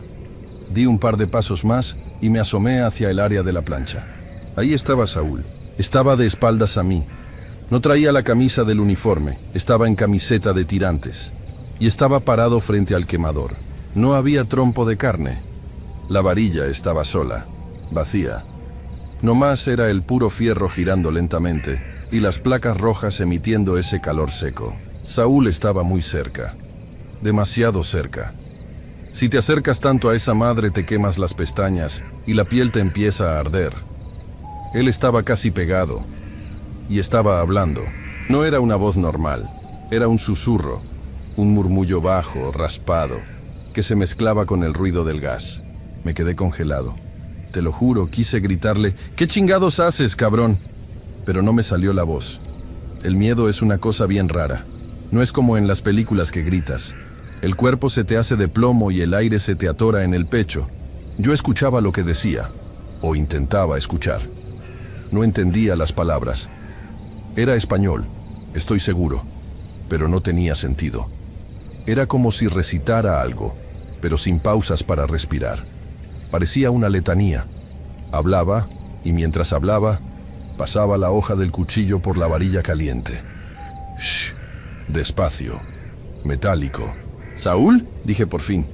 Di un par de pasos más y me asomé hacia el área de la plancha. Ahí estaba Saúl. Estaba de espaldas a mí. No traía la camisa del uniforme, estaba en camiseta de tirantes. Y estaba parado frente al quemador. No había trompo de carne. La varilla estaba sola, vacía. Nomás era el puro fierro girando lentamente y las placas rojas emitiendo ese calor seco. Saúl estaba muy cerca, demasiado cerca. Si te acercas tanto a esa madre te quemas las pestañas y la piel te empieza a arder. Él estaba casi pegado y estaba hablando. No era una voz normal, era un susurro, un murmullo bajo, raspado, que se mezclaba con el ruido del gas. Me quedé congelado. Te lo juro, quise gritarle, ¿qué chingados haces, cabrón? Pero no me salió la voz. El miedo es una cosa bien rara. No es como en las películas que gritas. El cuerpo se te hace de plomo y el aire se te atora en el pecho. Yo escuchaba lo que decía, o intentaba escuchar. No entendía las palabras. Era español, estoy seguro, pero no tenía sentido. Era como si recitara algo, pero sin pausas para respirar. Parecía una letanía. Hablaba, y mientras hablaba, pasaba la hoja del cuchillo por la varilla caliente. Shh, despacio, metálico. ¿Saúl? Dije por fin.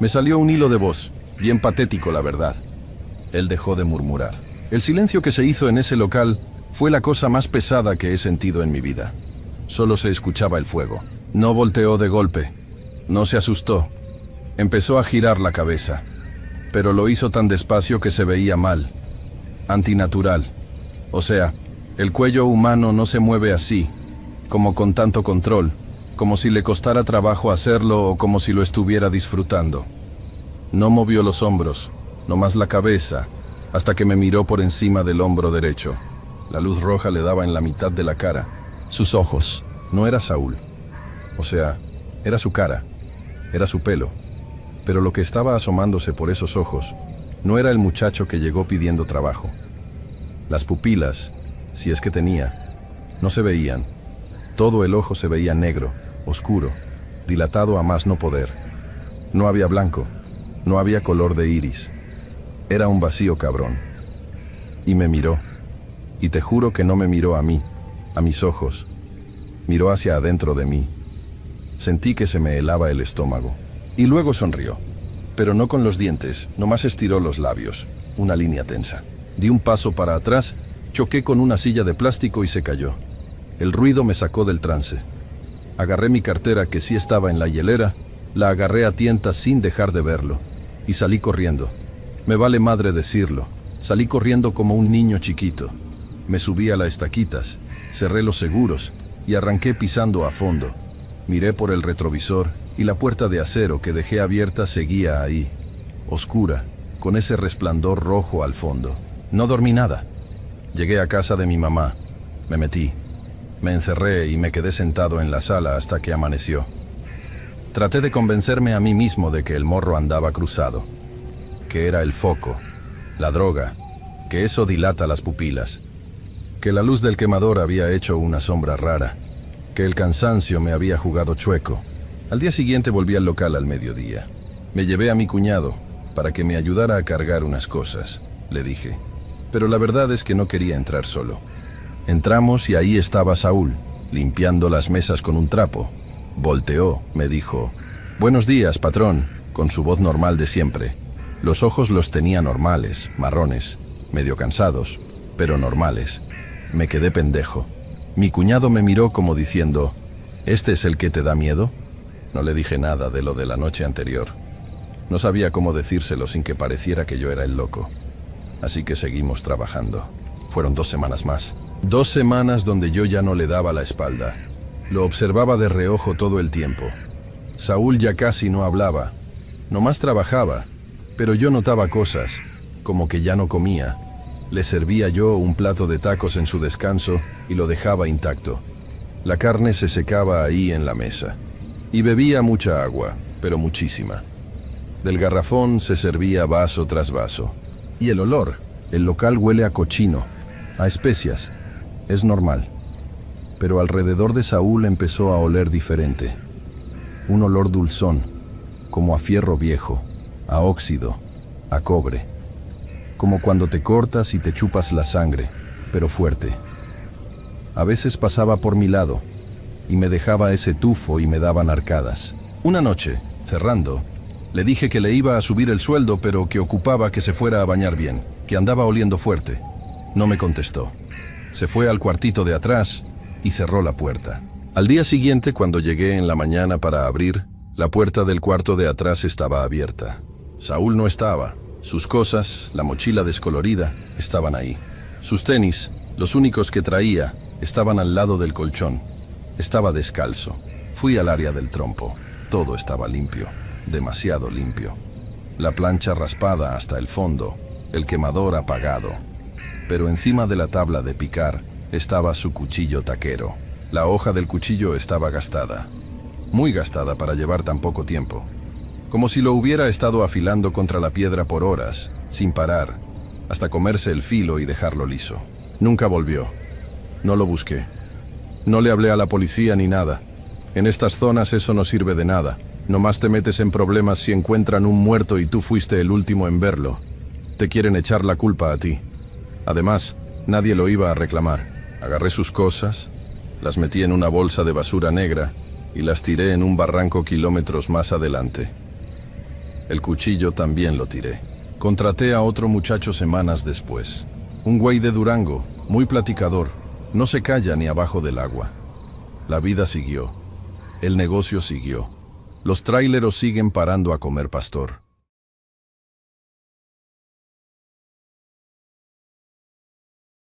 Me salió un hilo de voz, bien patético la verdad. Él dejó de murmurar. El silencio que se hizo en ese local fue la cosa más pesada que he sentido en mi vida. Solo se escuchaba el fuego. No volteó de golpe. No se asustó. Empezó a girar la cabeza. Pero lo hizo tan despacio que se veía mal. Antinatural. O sea, el cuello humano no se mueve así, como con tanto control, como si le costara trabajo hacerlo o como si lo estuviera disfrutando. No movió los hombros, nomás la cabeza, hasta que me miró por encima del hombro derecho. La luz roja le daba en la mitad de la cara. Sus ojos. No era Saúl. O sea, era su cara, era su pelo. Pero lo que estaba asomándose por esos ojos no era el muchacho que llegó pidiendo trabajo. Las pupilas, si es que tenía, no se veían. Todo el ojo se veía negro, oscuro, dilatado a más no poder. No había blanco, no había color de iris. Era un vacío cabrón. Y me miró. Y te juro que no me miró a mí, a mis ojos. Miró hacia adentro de mí. Sentí que se me helaba el estómago. Y luego sonrió. Pero no con los dientes, nomás estiró los labios. Una línea tensa. Di un paso para atrás, choqué con una silla de plástico y se cayó. El ruido me sacó del trance. Agarré mi cartera, que sí estaba en la hielera, la agarré a tientas sin dejar de verlo, y salí corriendo. Me vale madre decirlo. Salí corriendo como un niño chiquito. Me subí a las estaquitas, cerré los seguros y arranqué pisando a fondo. Miré por el retrovisor y la puerta de acero que dejé abierta seguía ahí, oscura, con ese resplandor rojo al fondo. No dormí nada. Llegué a casa de mi mamá. Me metí. Me encerré y me quedé sentado en la sala hasta que amaneció. Traté de convencerme a mí mismo de que el morro andaba cruzado, que era el foco, la droga, que eso dilata las pupilas, que la luz del quemador había hecho una sombra rara, que el cansancio me había jugado chueco. Al día siguiente volví al local al mediodía. Me llevé a mi cuñado para que me ayudara a cargar unas cosas, le dije. Pero la verdad es que no quería entrar solo. Entramos y ahí estaba Saúl, limpiando las mesas con un trapo. Volteó, me dijo, «Buenos días, patrón», con su voz normal de siempre. Los ojos los tenía normales, marrones, medio cansados, pero normales. Me quedé pendejo. Mi cuñado me miró como diciendo, ¿este es el que te da miedo? No le dije nada de lo de la noche anterior. No sabía cómo decírselo sin que pareciera que yo era el loco. Así que seguimos trabajando. Fueron 2 semanas más. 2 semanas donde yo ya no le daba la espalda. Lo observaba de reojo todo el tiempo. Saúl ya casi no hablaba. Nomás trabajaba. Pero yo notaba cosas, como que ya no comía. Le servía yo un plato de tacos en su descanso y lo dejaba intacto. La carne se secaba ahí en la mesa. Y bebía mucha agua, pero muchísima. Del garrafón se servía vaso tras vaso. Y el olor, el local huele a cochino, a especias. Es normal. Pero alrededor de Saúl empezó a oler diferente. Un olor dulzón, como a fierro viejo, a óxido, a cobre. Como cuando te cortas y te chupas la sangre, pero fuerte. A veces pasaba por mi lado y me dejaba ese tufo y me daban arcadas. Una noche, cerrando, le dije que le iba a subir el sueldo, pero que ocupaba que se fuera a bañar bien, que andaba oliendo fuerte. No me contestó. Se fue al cuartito de atrás y cerró la puerta. Al día siguiente, cuando llegué en la mañana para abrir, la puerta del cuarto de atrás estaba abierta. Saúl no estaba. Sus cosas, la mochila descolorida, estaban ahí. Sus tenis, los únicos que traía, estaban al lado del colchón. Estaba descalzo. Fui al área del trompo. Todo estaba limpio, demasiado limpio. La plancha raspada hasta el fondo, el quemador apagado. Pero encima de la tabla de picar estaba su cuchillo taquero. La hoja del cuchillo estaba gastada. Muy gastada para llevar tan poco tiempo. Como si lo hubiera estado afilando contra la piedra por horas, sin parar, hasta comerse el filo y dejarlo liso. Nunca volvió. No lo busqué. No le hablé a la policía ni nada. En estas zonas eso no sirve de nada. Nomás te metes en problemas si encuentran un muerto y tú fuiste el último en verlo. Te quieren echar la culpa a ti. Además, nadie lo iba a reclamar. Agarré sus cosas, las metí en una bolsa de basura negra y las tiré en un barranco kilómetros más adelante. El cuchillo también lo tiré. Contraté a otro muchacho semanas después. Un güey de Durango, muy platicador. No se calla ni abajo del agua. La vida siguió. El negocio siguió. Los tráileros siguen parando a comer pastor.